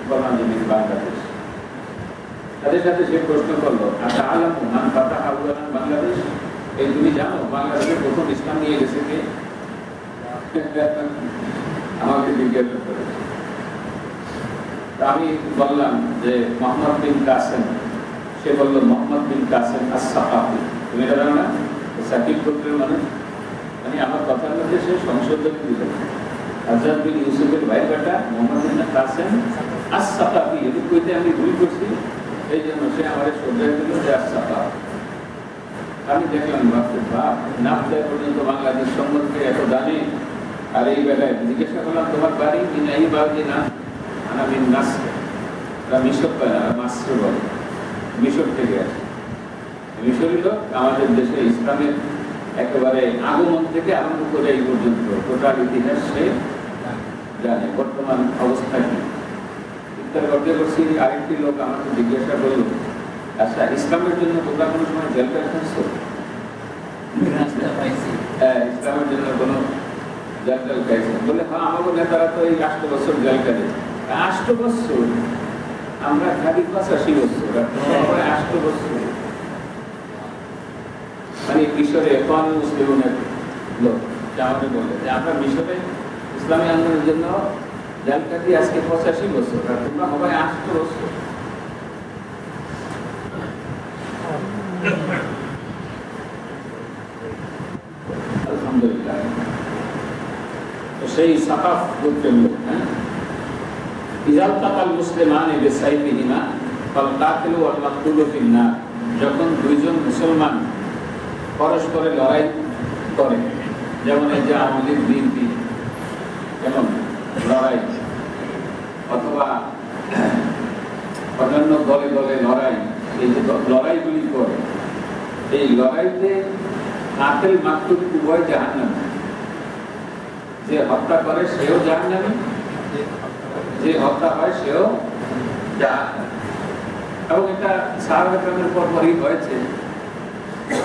বললাম যে বাংলাদেশ। তাদের সাথে সে প্রশ্ন করলো, আচ্ছা আলম মান ফাতাহ আউয়ালান বাংলাদেশ, এই তুমি জানো বাংলাদেশে প্রথম ইসলাম নিয়ে গেছে কে? আমাকে জিজ্ঞাসা করে। আমি বললাম যে মোহাম্মদ বিন কাসেম। সে বললো মোহাম্মদ বিন কাসেম আস-সাকাফি। তুমি এটা জানো না? সাকিব গোত্রের মানুষ। মানে আমার কথার মধ্যে সে সংশোধন দিল, হযরত বিন ইউসুফের ভাই বেটা মোহাম্মদ বিন কাসেম আস-সাকাফি। এটি কইতে আমি ভুল করছি, এই জন্য সে আমার শ্রদ্ধা দিল যে আস-সাকাফি। আমি দেখলাম বাপরে বাপ, নাম দেয় পর্যন্ত বাংলাদেশ সম্বন্ধে এত জানে। আর এই বেলায় জিজ্ঞাসা করলাম তোমার বাড়ি কিনা, এই বাড়ি না আমি নাসর, মিশর পায় না, মাসর বলে, মিশর থেকে আসে। মিশরই লোক, আমাদের দেশে ইসলামের একেবারে আগমন থেকে আরম্ভ করে এই পর্যন্ত টোটাল ইতিহাস সে জানে, বর্তমান অবস্থা কি। ইফতার করতে করছি, আরেকটি লোক আমাকে জিজ্ঞাসা করল, আচ্ছা ইসলামের জন্য তোমরা কোনো সময় জেলটা খাচ্ছো? ইসলামের জন্য কোনো জেল খাইছে? বলে হ্যাঁ, আমাদের নেতারা তো এই 8 বছর জেল খাবে। 8 বছর? আমরা খালি 85 বছর, 8 বছর। মানে মিশরে এখন মুসলিমের লোক আমাকে বললে যে আমরা মিশরে ইসলামী আন্দোলনের জন্য জেল খাটি আজকে 85 বছর, আর তোমরা সবাই 8 বছর। আলহামদুলিল্লাহ। তো সেই সাকাফ গোত্রের লোক, হ্যাঁ, ইজাল তাকাল মুসলিমান বিসাইফিহিমা ফাল কাতিলু ওয়াল মাকতুলু ফিন্নার। যখন দুইজন মুসলমান পরস্পরে লড়াই করে, যেমন এই যে আওয়ামী লীগ বিএনপি যেমন লড়াই, অথবা অন্যান্য দলে দলে লড়াই, এই যে লড়াইগুলি করে, এই লড়াইতে কাতিল মাকতুল উভয় জাহান্নামী। যে হত্যা করে সেও জাহান্নামী, যে হত্যা হয় সেও জাহান্নামী। এবং এটা সাহাবায়ে কেরামের পরপরই হয়েছে।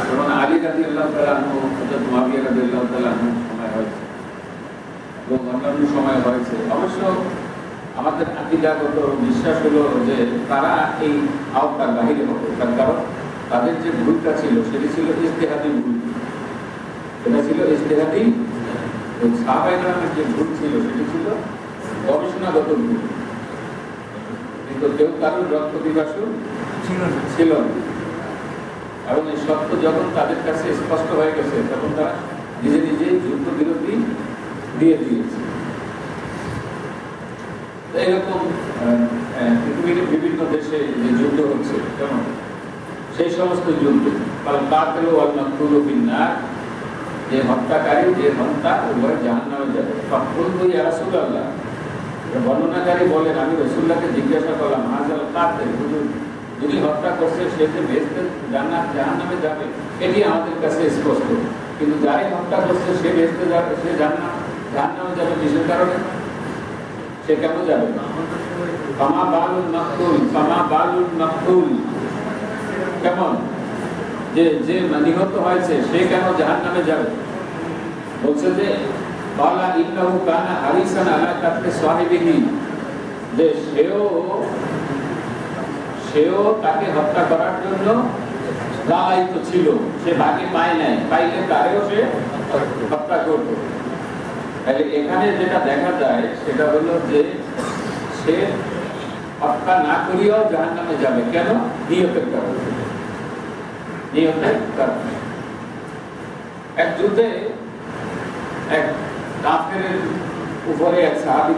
যেমন আলী রাদিয়াল্লাহু তাআলা আনহু, হযরত মুআবিয়া রাদিয়াল্লাহু তাআলা আনহু সময় হয়েছে এবং অন্যান্য সময় হয়েছে। অবশ্য আমাদের আকীদাগত বিশ্বাস হলো যে তারা এই আওতার বাহিরে হবে, তার কারণ তাদের যে ভুলটা ছিল সেটি ছিল ইজতিহাদি ভুল। এটা ছিল ইজতিহাদি। সাহাবায়ে কেরামের যে ভুল ছিল সেটি ছিল গবেষণাগত ভুল, কিন্তু কেউ কারোর রক্ত পিপাসু ছিল না। এবং এই সত্য যখন তাদের কাছে স্পষ্ট হয়ে গেছে, তখন তারা নিজে নিজে যুদ্ধ বিরতি দিয়ে দিয়েছে। এরকম পৃথিবীর বিভিন্ন দেশে যে যুদ্ধ হচ্ছে, কেমন সেই সমস্ত যুদ্ধ যে হত্যাকারী, যে হত্যা, উভয় জাহান্নামে যাবে। রাসূলুল্লাহ বর্ণনাকারী বলেন, আমি রাসূলুল্লাহকে জিজ্ঞাসা করলাম, হাযাল কাতিল, হুজুর যিনি হত্যা করছে সে যে বেহেশতে জাহান্নামে যাবে এটি আমাদের কাছে স্পষ্ট, কিন্তু যারাই হত্যা করছে সে বেহেশতে যাবে, সে জাহান্নামে যাবে কিসের কারণে? সে কেন যাবে? ফামা বালুল মাকতুল, ফামা বালুল মাকতুল, কেমন যে যে নিহত হয়েছে সে কেন জাহান্নামে যাবে? বলছে যে বালা ইন্নাহু কানা হারিসান আলা কাতলি সাহিবিহি, যে সেও তাকে হত্যা করার জন্য লালায়িত ছিল, সে ভাগে পায় নাই, পাইলে তারেও সে হত্যা করত। তাহলে এখানে যেটা দেখা যায় সেটা হলো যে সে হত্যা না করিয়াও জাহান্নামে যাবে। কেন? নিয়তের কারণে। নিয়তের কারণে। এক যুদ্ধে এক কাফেরের উপরে এক সাহাবী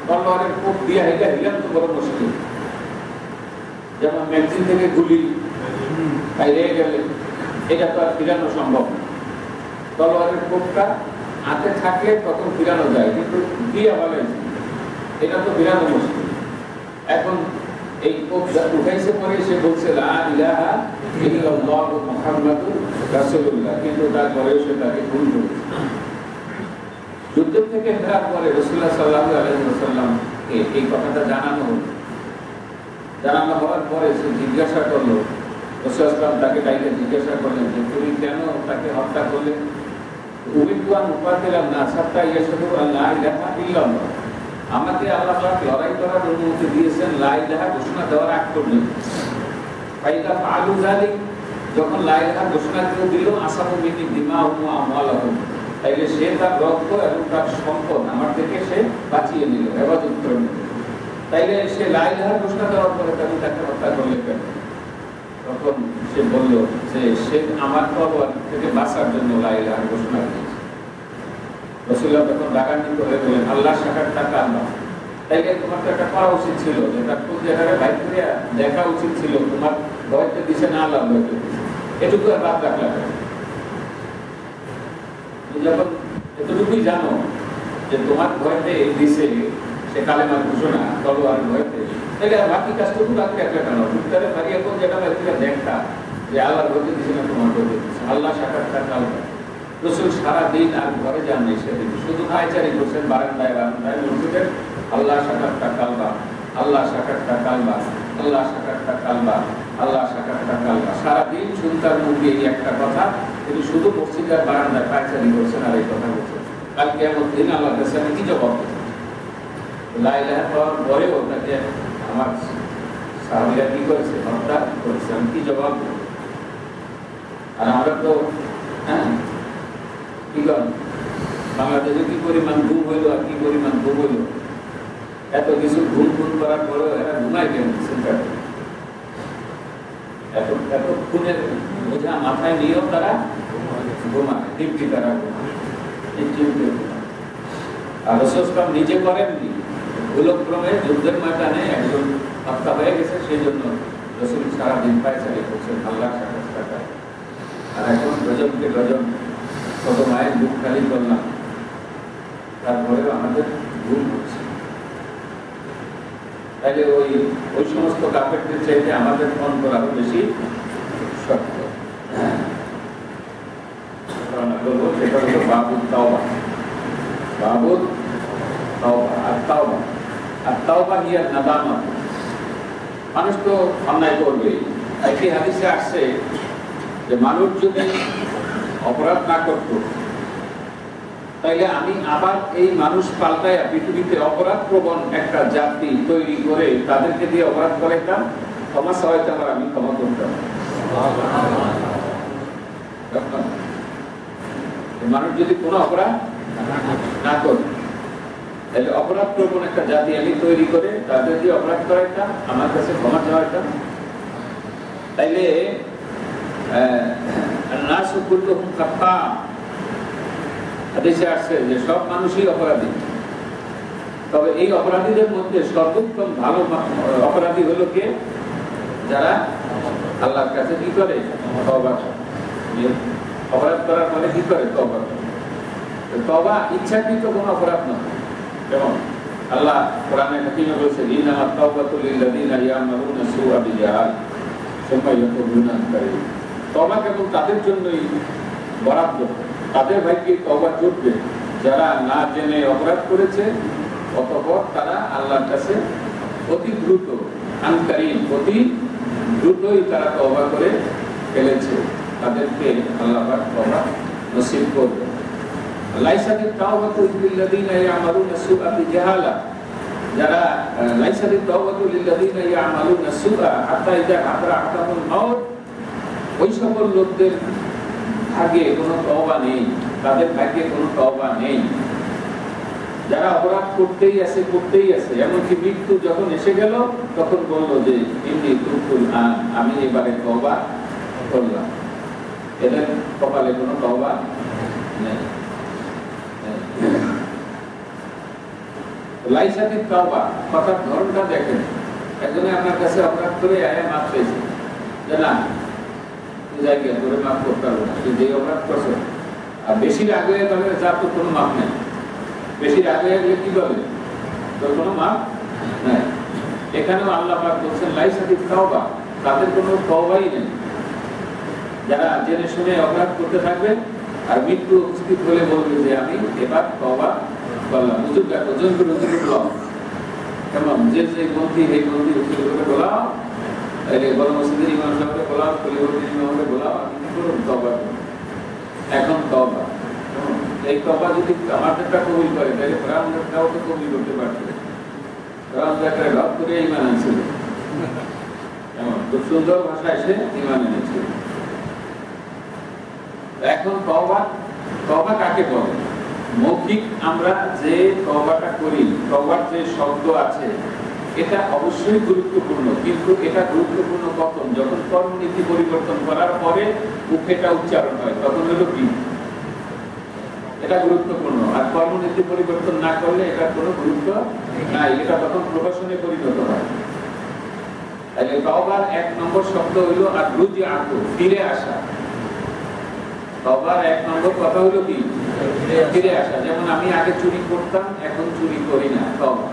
তলোয়ারের কোপ দিয়ে হিলাম তো বড় মুশকিল। যেমন ম্যাগজিন থেকে গুলি বাইরে গেলে এটা তো আর ফিরানো সম্ভব না। তলোয়ারের কোপটা হাতে থাকলে তখন ফিরানো যায়, কিন্তু দিয়ে বলে এটা তো ফিরানো মুশকিল। এখন এই উঠাইছে পরে সে বলছে লা ইলাহা ইল্লাল্লাহু মুহাম্মাদুর রাসূলুল্লাহ, কিন্তু তারপরে সে তাকে ভুল করেছে। যুদ্ধ থেকে ফেরার পরে রাসূলুল্লাহ সাল্লাল্লাহু আলাইহি ওয়াসাল্লামকে এই কথাটা জানানো হলো। জানানো হওয়ার পরে সে জিজ্ঞাসা করলো, রাসূলুল্লাহ সাল্লাল্লাহু তাকে ডাইকে জিজ্ঞাসা করলেন যে তুমি কেন তাকে হত্যা করলে? উমিদওয়ান মুকাতিলান নাস হাত্তা ইয়াশহাদু আল্লা ইলাহা ইল্লাল্লাহ, আমাকে আল্লাহ পাক লড়াই করার অনুমতি দিয়েছেন লা ইলাহা ঘোষণা দেওয়ার আগ পর্যন্ত। ফাইদা ফাআলু যালিক, যখন লা ইলাহা ঘোষণা করে দিল আসাবু মিনি দিমাহুম ওয়া আমওয়ালাহুম, তাইলে সে তার রক্ত এবং তার সম্পদ আমার থেকে সে বাঁচিয়ে নিল, হেফাজত করে নিল। তাইলে সে লা ইলাহা ঘোষণা দেওয়ার পরে তুমি তাকে হত্যা করলে কেন? তখন সে বলল যে সে আমার তরবার থেকে বাঁচার জন্য লা ইলাহা ঘোষণা দিয়েছে। রাসূলুল্লাহ তখন রাগান্বিত হয়ে বললেন আল্লাহ শাকার টাকা আল্লাহ, তাইলে তোমার তো একটা করা উচিত ছিল, যেটা কোন জায়গায় বাইক করে দেখা উচিত ছিল, তোমার ভয়তে দিছে না আল্লাহ ভয়তে দিছে, এটুকু আর বাদ রাখলা কেন? যখন এতটুকুই জানো যে তোমার ভয়তে দিছে সে কালেমার ঘোষণা তলোয়ারের ভয়তে, তাহলে আর বাকি কাজটুকু বাকি রাখলে কেন? উত্তরে ভারিয়া কোন জায়গা বাইরে দেখা যে আল্লাহর ভয়তে দিছে না তোমার ভয়তে দিছে। আল্লাহ শাকার টাকা আল্লাহ। রাসূল সারাদিন আর ঘরে যাননি সেদিন, শুধু পায়চারি করছেন বারান্দায় বারান্দায় মসজিদের, আল্লাহ শাকারটা কালবা, আল্লাহ শাকারটা কালবা, আল্লাহ শাকারটা কালবা, আল্লাহ শাকারটা কালবা। সারাদিন শুনতার মুখে এই একটা কথা, তিনি শুধু মসজিদের বারান্দায় পায়চারি করছেন আর এই কথা বলছেন। কালকে এমন দিন আল্লাহর কাছে আমি কি জবাব দেব? লা ইলাহা পাওয়ার পরেও তাকে আমার সাহাবীরা কি করেছে? হত্যা করেছে, আমি কি জবাব দেব? আর আমরা তো কি করেন বাংলাদেশে কি পরিমাণ ঘুম হইলো আর কি পরিমাণ ঘুম হইলো, এত কিছু ঘুম ঘুম করার পরেও এরা ঘুমায় কেন? চিন্তা করে এত এত খুনের বোঝা মাথায় নিয়েও তারা ঘুমায়, তৃপ্তি তারা ঘুমায়। আর রাসূল নিজে করেননি, ভুলক্রমে যুদ্ধের ময়দানে একজন হত্যা হয়ে গেছে, সেই জন্য রাসূল সারাদিন পায়চারি করছেন আল্লাহ শাকার টাকা। আর এখন ডজনকে ডজন কত মায়ের বুক খালি করলাম, তারপরেও আমাদের ভুল হচ্ছে। তাইলে ওই সমস্ত কাফেরদের চাইতে আমাদের মন করা বেশি শক্ত। সেটা হলো বাবুদ তাওবা। বাবুদ তাওবা আর তাওবা আর তাওবা হিয়া নাদামা। মানুষ তো অন্যায় করবে। একটি হাদিসে আসছে যে মানুষ যদি অপরাধ না করত, তাইলে আমি আবার এই মানুষ পাল্টায়া পৃথিবীতে অপরাধ প্রবণ একটা জাতি তৈরি করে তাদেরকে দিয়ে অপরাধ করাইতাম, ক্ষমা চাইতাম আর আমি ক্ষমা করতাম। মানুষ যদি কোনো অপরাধ না করে, তাহলে অপরাধ প্রবণ একটা জাতি আমি তৈরি করে তাদের দিয়ে অপরাধ করাইতাম, আমার কাছে ক্ষমা চাইতাম। তাইলে হাদিসে আসছে যে সব মানুষই অপরাধী, তবে এই অপরাধীদের মধ্যে সর্বোত্তম ভালো অপরাধী হলো কে? যারা আল্লাহর কাছে কি করে? তওবা করে। অপরাধ করার পরে কি করে? তওবা করে। তওবা ইচ্ছাকৃত কোনো অপরাধ নয়। যেমন আল্লাহ কোরআনে হাকিমে বলেছেন ইন্নামাত তাওবাতু লিল্লাযিনা ইয়ামালুনা সুআ বিজাহালাহ সুম্মা ইয়াতুবুনা কারীম। তওবা কেবল তাদের জন্যই বরাদ্দ, তাদের ভাগ্যে তওবা জুটবে যারা না জেনে অপরাধ করেছে, অতঃপর তারা আল্লাহর কাছে অতি দ্রুত আনকারীম অতি দ্রুতই তারা তওবা করে ফেলেছে, তাদেরকে আল্লাহ পাক তওবা নসিব করবে। লাইসাতিত তাওবাতু লিল্লাযিনা ইয়ামালুনা সুআ বিজাহালাহ, যারা লাইসাতিত তাওবাতু লিল্লাযিনা ইয়ামালুনা সুআ হাত্তা ইযা হাদরা আহদাহুল মাউত, ওই সকল লোকদের ভাগ্যে কোনো তওবা নেই, তাদের ভাগ্যে কোনো তওবা নেই যারা অপরাধ করতেই আছে এমনকি মৃত্যু যখন এসে গেল তখন বললো যে ইন্নী তুবতুল আন, আমি এবারে তওবা করলাম। এদের কপালে কোনো তওবা নেই। লাইসাতিত তাওবা কথার ধরনটা দেখেন। একজনে আপনার কাছে অপরাধ করে আয়া মাফ পেয়েছে যে না জায়গায় তোরে মাফ করতে পারবো না, তুই যে অপরাধ করছো। আর বেশির আগে তাহলে যার তো কোনো মাফ নেই, বেশির আগে গেলে কি বলে তোর কোনো মাফ নাই। এখানেও আল্লাহ পাক বলছেন লাইসা ফিত তাওবা, তাদের কোনো তওবাই নেই। যারা জেনে শুনে অপরাধ করতে থাকবে আর মৃত্যু উপস্থিত হলে বলবে যে আমি এবার তওবা করলাম। হুজুর দেখো জন করে হুজুর বলাও, কেমন যে গ্রন্থি এই গ্রন্থি হুজুর করে বলাও, তাহলে বড় মসজিদের ইমাম সাহেবকে বলাও, কলিবর্তী ইমামকে বলাও, আমি কি করব? তওবা করব। এখন তওবা, এই তওবা যদি আমাদেরটা কবুল করে তাহলে ফেরাউনটাও তো কবুল করতে পারবে। ফেরাউন একটা গপ করে ঈমান আনছিল, কেমন খুব সুন্দর ভাষায় সে ঈমান এনেছিল। এখন তওবা কাকে বলে? মৌখিক আমরা যে তওবাটা করি, তওবার যে শব্দ আছে এটা অবশ্যই গুরুত্বপূর্ণ, কিন্তু এটা গুরুত্বপূর্ণ কখন? যখন কর্মনীতি পরিবর্তন করার পরে মুখেটা উচ্চারণ হয়, তখন হলো কি এটা গুরুত্বপূর্ণ। আর কর্মনীতি পরিবর্তন না করলে এটা কোনো গুরুত্ব নাই, এটা তখন প্রহসনে পরিণত হয়। তাহলে তওবার এক নম্বর শব্দ হইল আর রুজআতু, ফিরে আসা। তওবার এক নম্বর কথা হলো কি ফিরে আসা। যেমন আমি আগে চুরি করতাম, এখন চুরি করি না, তওবা।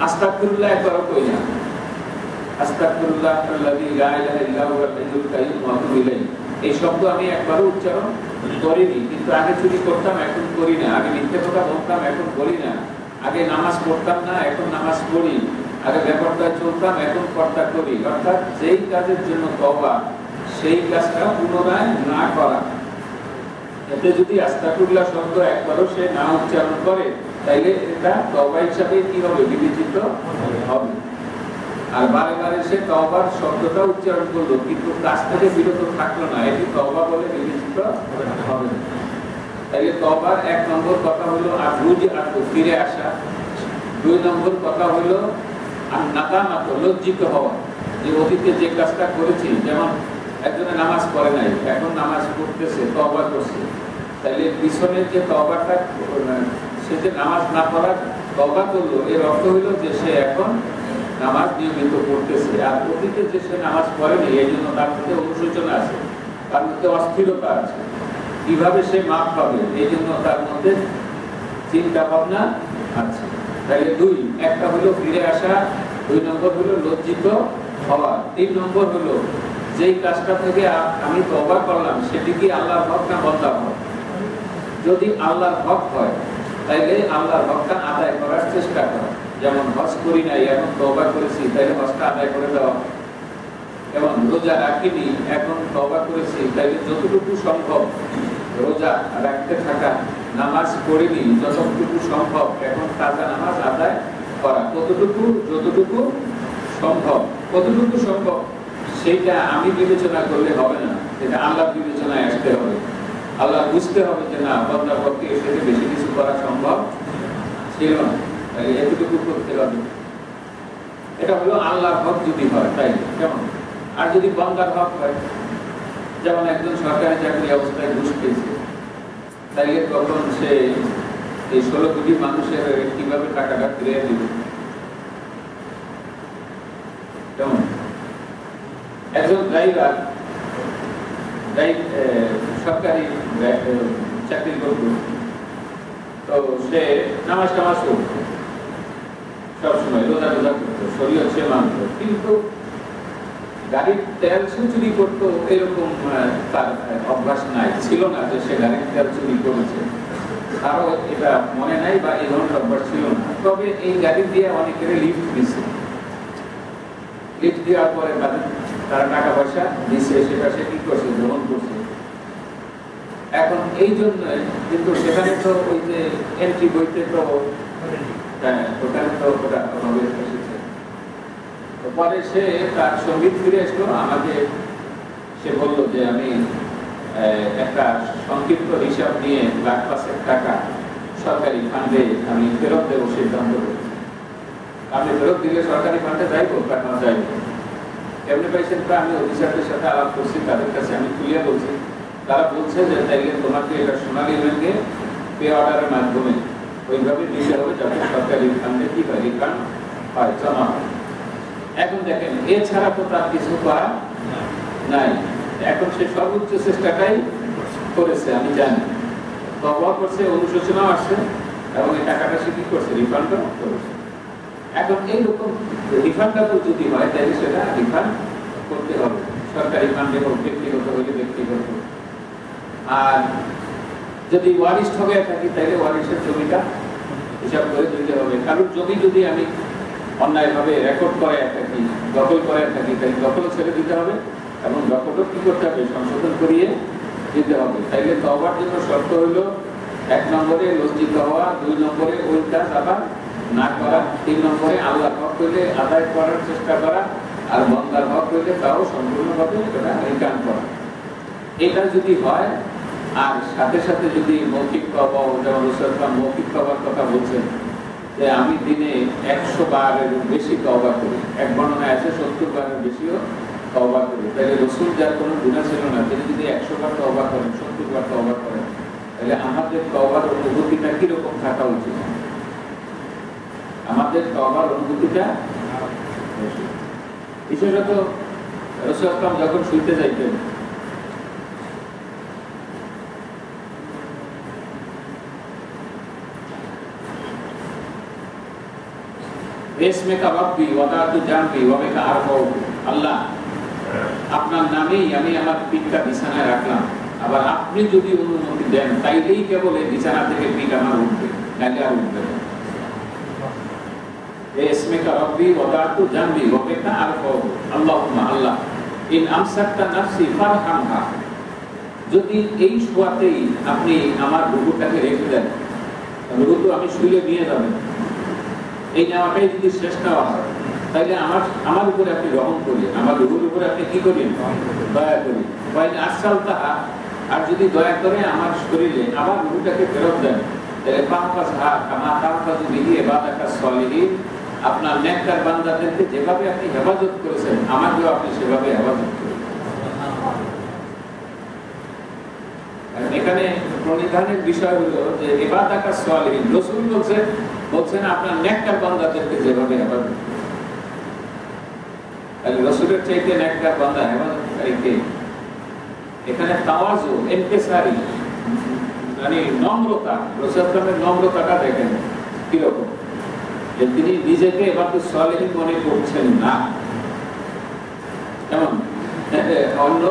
আস্তাগফিরুল্লাহ একবারও কই না, আস্তাগফিরুল্লাহ আল্লাযী লা ইলাহা ইল্লা হুয়াল হাইয়ুল কাইয়্যুম ওয়া আতুবু ইলাইহি, এই শব্দ আমি একবারও উচ্চারণ করিনি। কিন্তু আগে চুরি করতাম, এখন করি না। আগে মিথ্যে কথা বলতাম, এখন বলি না। আগে নামাজ পড়তাম না, এখন নামাজ পড়ি। আগে বেপরদায় চলতাম, এখন পর্দা করি। অর্থাৎ যেই কাজের জন্য তওবা, সেই কাজটা পুনরায় না করা। এতে যদি আস্তাগফিরুল্লাহ শব্দ একবারও সে না উচ্চারণ করে, তাইলে এটা তওবা হিসাবে কি হবে? বিবেচিত হবে। আর বারে বারে সে তওবার শব্দটা উচ্চারণ করলো, কিন্তু কাজ থেকে বিরত থাকলো না, এটি তওবা বলে বিবেচিত হবে না। তাইলে তওবার এক নম্বর কথা হলো আর রুজআতু, ফিরে আসা। দুই নম্বর কথা হলো আর নাদামাতু, লজ্জিত হওয়া, যে অতীতে যে কাজটা করেছি। যেমন একজনে নামাজ পড়ে নাই, এখন নামাজ পড়তেছে, তওবা করছে, তাইলে পিছনের যে তওবাটা, সে যে নামাজ না পড়ার তওবা করলো, এর অর্থ হইল যে সে এখন নামাজ নিয়মিত পড়তেছে। আর অতীতে যে সে নামাজ পড়েনি, এই জন্য তার মধ্যে অনুশোচনা আছে, তার মধ্যে অস্থিরতা আছে, কিভাবে সে মাপ পাবে, এই জন্য তার মধ্যে চিন্তা ভাবনা আছে। তাহলে দুই, একটা হলো ফিরে আসা, দুই নম্বর হলো লজ্জিত হওয়া, তিন নম্বর হলো যেই কাজটা থেকে আমি তওবা করলাম সেটি কি আল্লাহর হক না বান্দার হক? যদি আল্লাহর হক হয় তাইলে আল্লাহর হকটা আদায় করার চেষ্টা করা। যেমন হজ করি নাই, এখন তওবা করেছি, তাইলে হজটা আদায় করে দেওয়া। এবং রোজা রাখিনি, এখন তওবা করেছি, তাইলে যতটুকু সম্ভব রোজা রাখতে থাকা। নামাজ পড়িনি, যতটুকু সম্ভব এখন তাজা নামাজ আদায় করা। যতটুকু সম্ভব, কতটুকু সম্ভব সেইটা আমি বিবেচনা করলে হবে না, এটা আল্লাহ বিবেচনায় আসতে হবে। আল্লাহ বুঝতে হবে যে না, বান্দার পক্ষে এর থেকে বেশি কিছু করা সম্ভব ছিল না, তাই এতটুকু করতে হবে। এটা হলো আল্লাহর হক যদি হয়, তাই কেমন। আর যদি বান্দার হক হয়, যেমন একজন সরকারি চাকরি অবস্থায় ঘুষ পেয়েছে, তাইলে তখন সে এই 16 কোটি মানুষের কিভাবে টাকাটা ফিরে দিবে? কেমন একজন ড্রাইভার সরকারি চাকরি করত, তো সে নামাজ টামাজ করত, সবসময় রোজা রোজা করতো, শরীয়ত সে মানত, কিন্তু গাড়ির তেল সে চুরি করতো এরকম তার অভ্যাস নাই, ছিল না যে সে গাড়ির তেল চুরি করেছে, তারও এটা মনে নাই বা এই ধরনের অভ্যাস ছিল না। তবে এই গাড়ি দিয়ে অনেকের লিফট দিচ্ছে, লিফট দেওয়ার পরে তারা টাকা পয়সা দিচ্ছে, সেটা সে কি করছে? গ্রহণ করছে। এখন এই জন্য, কিন্তু সেখানে তো ওই যে এন্ট্রি বইতে তো ওখানে তো ওটা এসেছে। পরে সে তার সঙ্গীত ফিরে আসলো, আমাকে সে বললো যে আমি একটা সংক্ষিপ্ত হিসাব নিয়ে লাখ-5 টাকা সরকারি ফান্ডে আমি ফেরত দেবো সিদ্ধান্ত করেছি। আপনি ফেরত দিলে সরকারি ফান্ডে যাইব, টাকা যাইব। এমনি পাইছেন, আমি অফিসারদের সাথে আলাপ করছি, তাদের কাছে আমি ক্লিয়ার বলছি, তারা বলছে যে তাইলে তোমাকে এটা সোনালী ব্যাংকে পে অর্ডারের মাধ্যমে ওইভাবে দিতে হবে যাতে সরকারি ফান্ডে কি হয়, রিটার্ন হয়, জমা হয়। এখন দেখেন, এছাড়া তো তার কিছু করা নাই। এখন সে সর্বোচ্চ চেষ্টাটাই করেছে, আমি জানি, তওবা করছে, অনুশোচনাও আসছে, এবং এই টাকাটা সে কি করছে? রিফান্ড করেছে। এখন এইরকম রিফান্ডেবল যদি হয় তাহলে সেটা রিফান্ড করতে হবে, সরকারি ফান্ডে হোক, ব্যক্তিগত হলে ব্যক্তিগত। আর যদি ওয়ারিশ ঠগে থাকি তাহলে ওয়ারিশের জমিটা হিসাব করে দিতে হবে। কারোর জমি যদি আমি অন্যায়ভাবে রেকর্ড করে থাকি, দখল করে থাকি, তাহলে দখলও ছেড়ে দিতে হবে এবং দখলও কি করতে হবে, সংশোধন করিয়ে দিতে হবে। তাইলে তওবার জন্য শর্ত হইল 1 নম্বরে লজ্জিত হওয়া, 2 নম্বরে ওই কাজ আবার না করা, 3 নম্বরে আল্লাহ হক হইলে আদায় করার চেষ্টা করা, আর বান্দার হক হইলে তাও সম্পূর্ণভাবে এটা রিটার্ন করা। এটা যদি হয়, আর সাথে সাথে যদি মৌখিক তওবা, যেমন রাসূলুল্লাহ মৌখিক তওবার কথা বলছেন যে আমি দিনে 100 বারের বেশি তওবা করি, এক বর্ণনায় আছে 70 বারের বেশিও তওবা করি, তাহলে রাসূল যার কোনো গুনাহ ছিল না, তিনি যদি 100 বার তওবা করেন, 70 বার তওবা করেন, তাহলে আমাদের তওবার অনুভূতিটা কিরকম থাকা উচিত? আমাদের তওবার অনুভূতিটা বিশেষত রাসূলুল্লাহ যখন শুইতে যাইতেন, আল্লাহ আপনার নামেই আমি আমার পিঠটা বিছানায় রাখলাম, আবার আপনি যদি অনুমতি দেন তাইলেই কেবল এই বিছানা থেকে পিঠ আমার উঠবে, নাইলে আর উঠবে না। যদি এই শোয়াতেই আপনি আমার রুহুটাকে রেখে দেন, রুহু তো আমি শুইলে নিয়ে যাবেন, এই নেওয়াটাই যদি শেষ নেওয়া হয়, তাহলে আমার উপরে আপনি রহম করিলেন, আমার রুহুর উপরে আপনি কি করেন, দয়া করি। আসাল তাহা, আর যদি দয়া করে আমার শরীরে আমার রুহুটাকে ফেরত দেন, আপনার নেককার বান্দাদেরকে যেভাবে আপনি হেফাজত করেছেন, আমাকেও আপনি সেভাবে হেফাজত করেন। এখানে প্রণিধানের বিষয় হলো যে ইবাদাকা সালিহিন, রাসূল বলছেন আপনার নেককার বান্দাদেরকে যেভাবে হেফাজত করেন। তাহলে রাসূলের চাইতে নেককার বান্দা হেফাজতকারী কে? এখানে তাওয়াজু, ইনকিসারি, মানে নম্রতা, রাসূলের নম্রতাটা দেখেন কিরকম, যে তিনি নিজেকে ইবাদুস সালিহিন মনে করছেন না। কেমন অন্য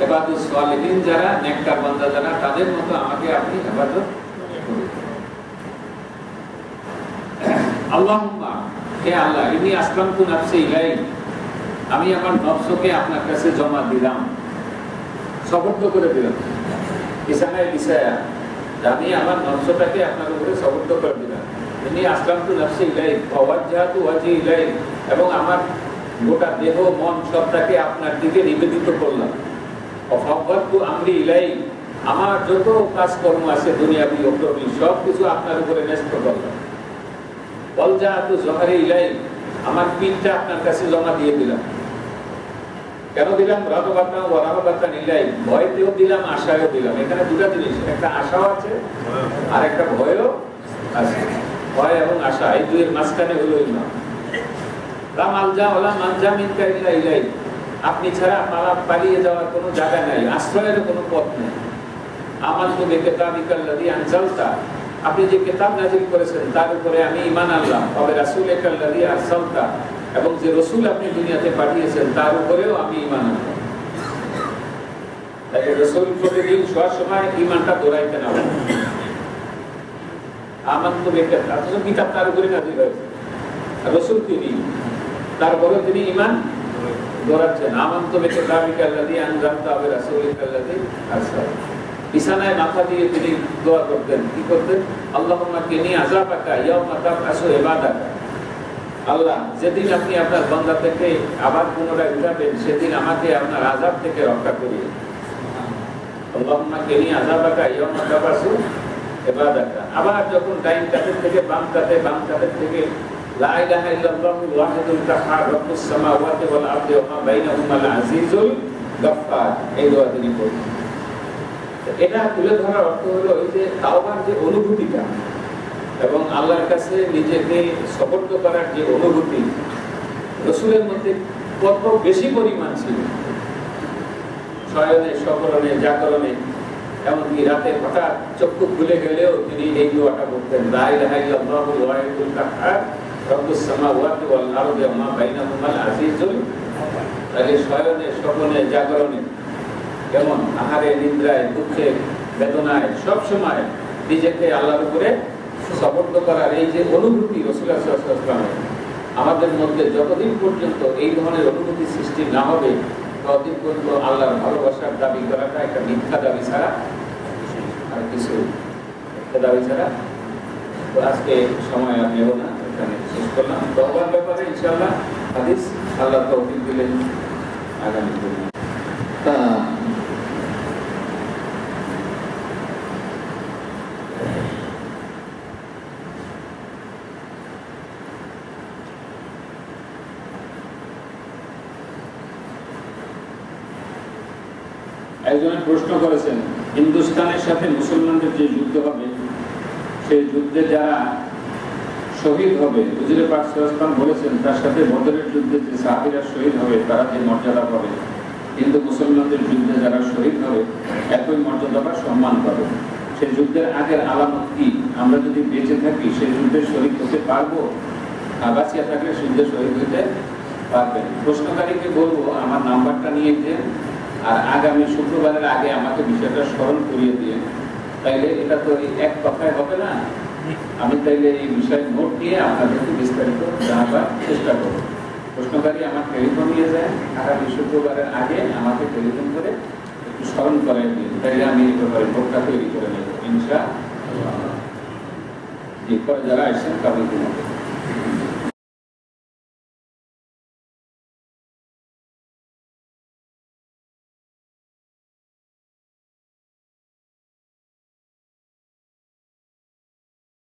ইবাদুস সালিহিন যারা, নেককার বান্দা যারা, তাদের মতো আমাকে আপনি হেফাজত করুন। আল্লাহুম্মা, হে আল্লাহ, ইন্নী আসলামতু নাফসি ইলাইক, আমি আমার নফসকে আপনার কাছে জমা দিলাম, সবর্দ করে দিলাম, বিছানায় বিছায়া আমি আমার নফসটাকে আপনার উপরে সবর্দ করে দিলাম। ইন্নী আসলামতু নাফসি ইলাইক ওয়া ওয়াজজাহতু ওয়াজহি ইলাইক, এবং আমার গোটা দেহ মন সবটাকে আপনার দিকে নিবেদিত করলাম। ওয়া ফাওয়াদতু আমরি ইলাইক, আমার যত কাজকর্ম আছে দুনিয়াবি উখরাবি সব কিছু আপনার উপরে ন্যস্ত করলাম। ওয়ালজাহতু যহরি ইলাইক, আমার পিঠটা আপনার কাছে জমা দিয়ে দিলাম। কেন দিলাম? রাগবাতান ওয়া রাহবাতান ইলাইক, ভয়ও দিলাম, আশাও দিলাম। এখানে দুটো জিনিস, একটা আশাও আছে আর একটা ভয়ও আছে। ভয় এবং আশা, এই দুইয়ের মাঝখানে হলো ইমান। লা মালজা ওয়ালা মানজা মিনকা ইল্লা ইলাইক, আপনি ছাড়া পালিয়ে যাওয়ার কোনো জায়গা নাই, আশ্রয়ের কোনো পথ নেই। আমানতু বিকিতাবিকাল্লাযী আনজালতা, আপনি যে কিতাব নাযিল করেছেন তার উপরে আমি ঈমান আনলাম। ওয়া রাসূলিকাল্লাযী আরসালতা, এবং যে রাসূল আপনি দুনিয়াতে পাঠিয়েছেন তার উপরেও আমি ঈমান আনলাম। তাই রাসূল প্রতিদিন শোয়ার সময় ঈমানটা দোহরাইতেন। আমানতু বিকিতাব, অথচ কিতাব তার উপরে নাযিল হয়েছে, রাসূল তিনি, তারপরে তিনি ঈমান দোহরাচ্ছেন। আমানতু বিকিতাবিকাল্লাযী আনজালতা ওয়া রাসূলিকাল্লাযী আরসালতা। বিছানায় মাথা দিয়ে তিনি দোয়া করতেন, কি করতেন? আল্লাহুম্মা কিনি আযাবাকা ইয়াওমা তাবআসু ইবাদাকা, আল্লাহ যেদিন আপনি আপনার বান্দা থেকে আবার পুনরায় উঠাবেন সেদিন আমাকে আপনার আযাব থেকে রক্ষা করিয়ে। আল্লাহুম্মা কিনি আযাবাকা ইয়াওমা তাবআসু ইবাদাকা। আবার যখন ডাইন কাঁধের থেকে বাম কাঁধের থেকে লা ইলাহা ইল্লাল্লাহুল ওয়াহিদুল কাহ্হার রাব্বুস সামাওয়াতি ওয়াল আরদি ওয়া মা বাইনাহুমাল আজিজুল গাফফার, এই দোয়া তিনি পড়তেন। এটা তুলে ধরার অর্থ হলো এই যে তাওবার যে অনুভূতিটা এবং আল্লাহর কাছে নিজেকে সমর্পণ করার যে অনুভূতি রাসূলের মধ্যে কত বেশি পরিমাণ ছিল। শয়নে, সকরণে, জাগরণে, এমনকি রাতে হঠাৎ চক্ষু খুলে গেলেও তিনি এই দোয়াটা করতেন, লা ইলাহা ইল্লাল্লাহুল ওয়াহিদুল কাহ্হার রব্বুস সামাওয়াতি ওয়াল আরদি ওয়া মা বাইনাহুমাল আজিজুল, তাহলে শয়নে স্বপনে জাগরণে যেমন আহারে নিদ্রায় দুঃখে বেদনায় সব সময় নিজেকে আল্লাহর উপরে সমর্থ করার এই যে অনুভূতি রাসূলুল্লাহ সাল্লাল্লাহু আলাইহি ওয়াসাল্লামের আমাদের মধ্যে যতদিন পর্যন্ত এই ধরনের অনুভূতি সৃষ্টি না হবে ততদিন পর্যন্ত আল্লাহর ভালোবাসার দাবি করাটা একটা মিথ্যা দাবি ছাড়া আর কিছু মিথ্যা দাবি ছাড়া। তো আজকে সময় আর নেব না, এখানে শেষ করলাম। তওবার ব্যাপারে ইনশাআল্লাহ হাদিস আল্লাহ তৌফিক দিলেন আগামী দিন। একজনের প্রশ্ন করেছেন, হিন্দুস্তানের সাথে মুসলমানদের যে যুদ্ধ হবে সেই যুদ্ধে যারা শহীদ হবে, হুজুরে পাক সাল্লাল্লাহু আলাইহি ওয়াসাল্লাম বলেছেন তার সাথে বদরের যুদ্ধে যে সাহাবীরা শহীদ হবে তারা যে মর্যাদা পাবে, কিন্তু মুসলমানদের যুদ্ধে যারা শহীদ হবে একই মর্যাদা বা সম্মান পাবে। সেই যুদ্ধের আগের আলামত কি? আমরা যদি বেঁচে থাকি সেই যুদ্ধে শহীদ হতে পারবো, আর বাঁচিয়ে থাকলে যুদ্ধে শহীদ হতে পারবেন। প্রশ্নকারীকে বলবো আমার নাম্বারটা নিয়ে যে আর আগামী শুক্রবারের আগে আমাকে বিষয়টা স্মরণ করিয়ে দিয়ে, তাইলে এটা তো এক কথায় হবে না। আমি তাইলে এই বিষয়ে নোট নিয়ে আপনাদেরকে বিস্তারিত জানাবার চেষ্টা করব। প্রশ্নকারী আমার টেলিফোন নিয়ে যায়, আগামী শুক্রবারের আগে আমাকে টেলিফোন করে একটু স্মরণ করাই দিন, তাইলে আমি এই ব্যাপারে নোটটা তৈরি করে নেব ইনশাআল্লাহ। যারা আসছেন তাদেরকে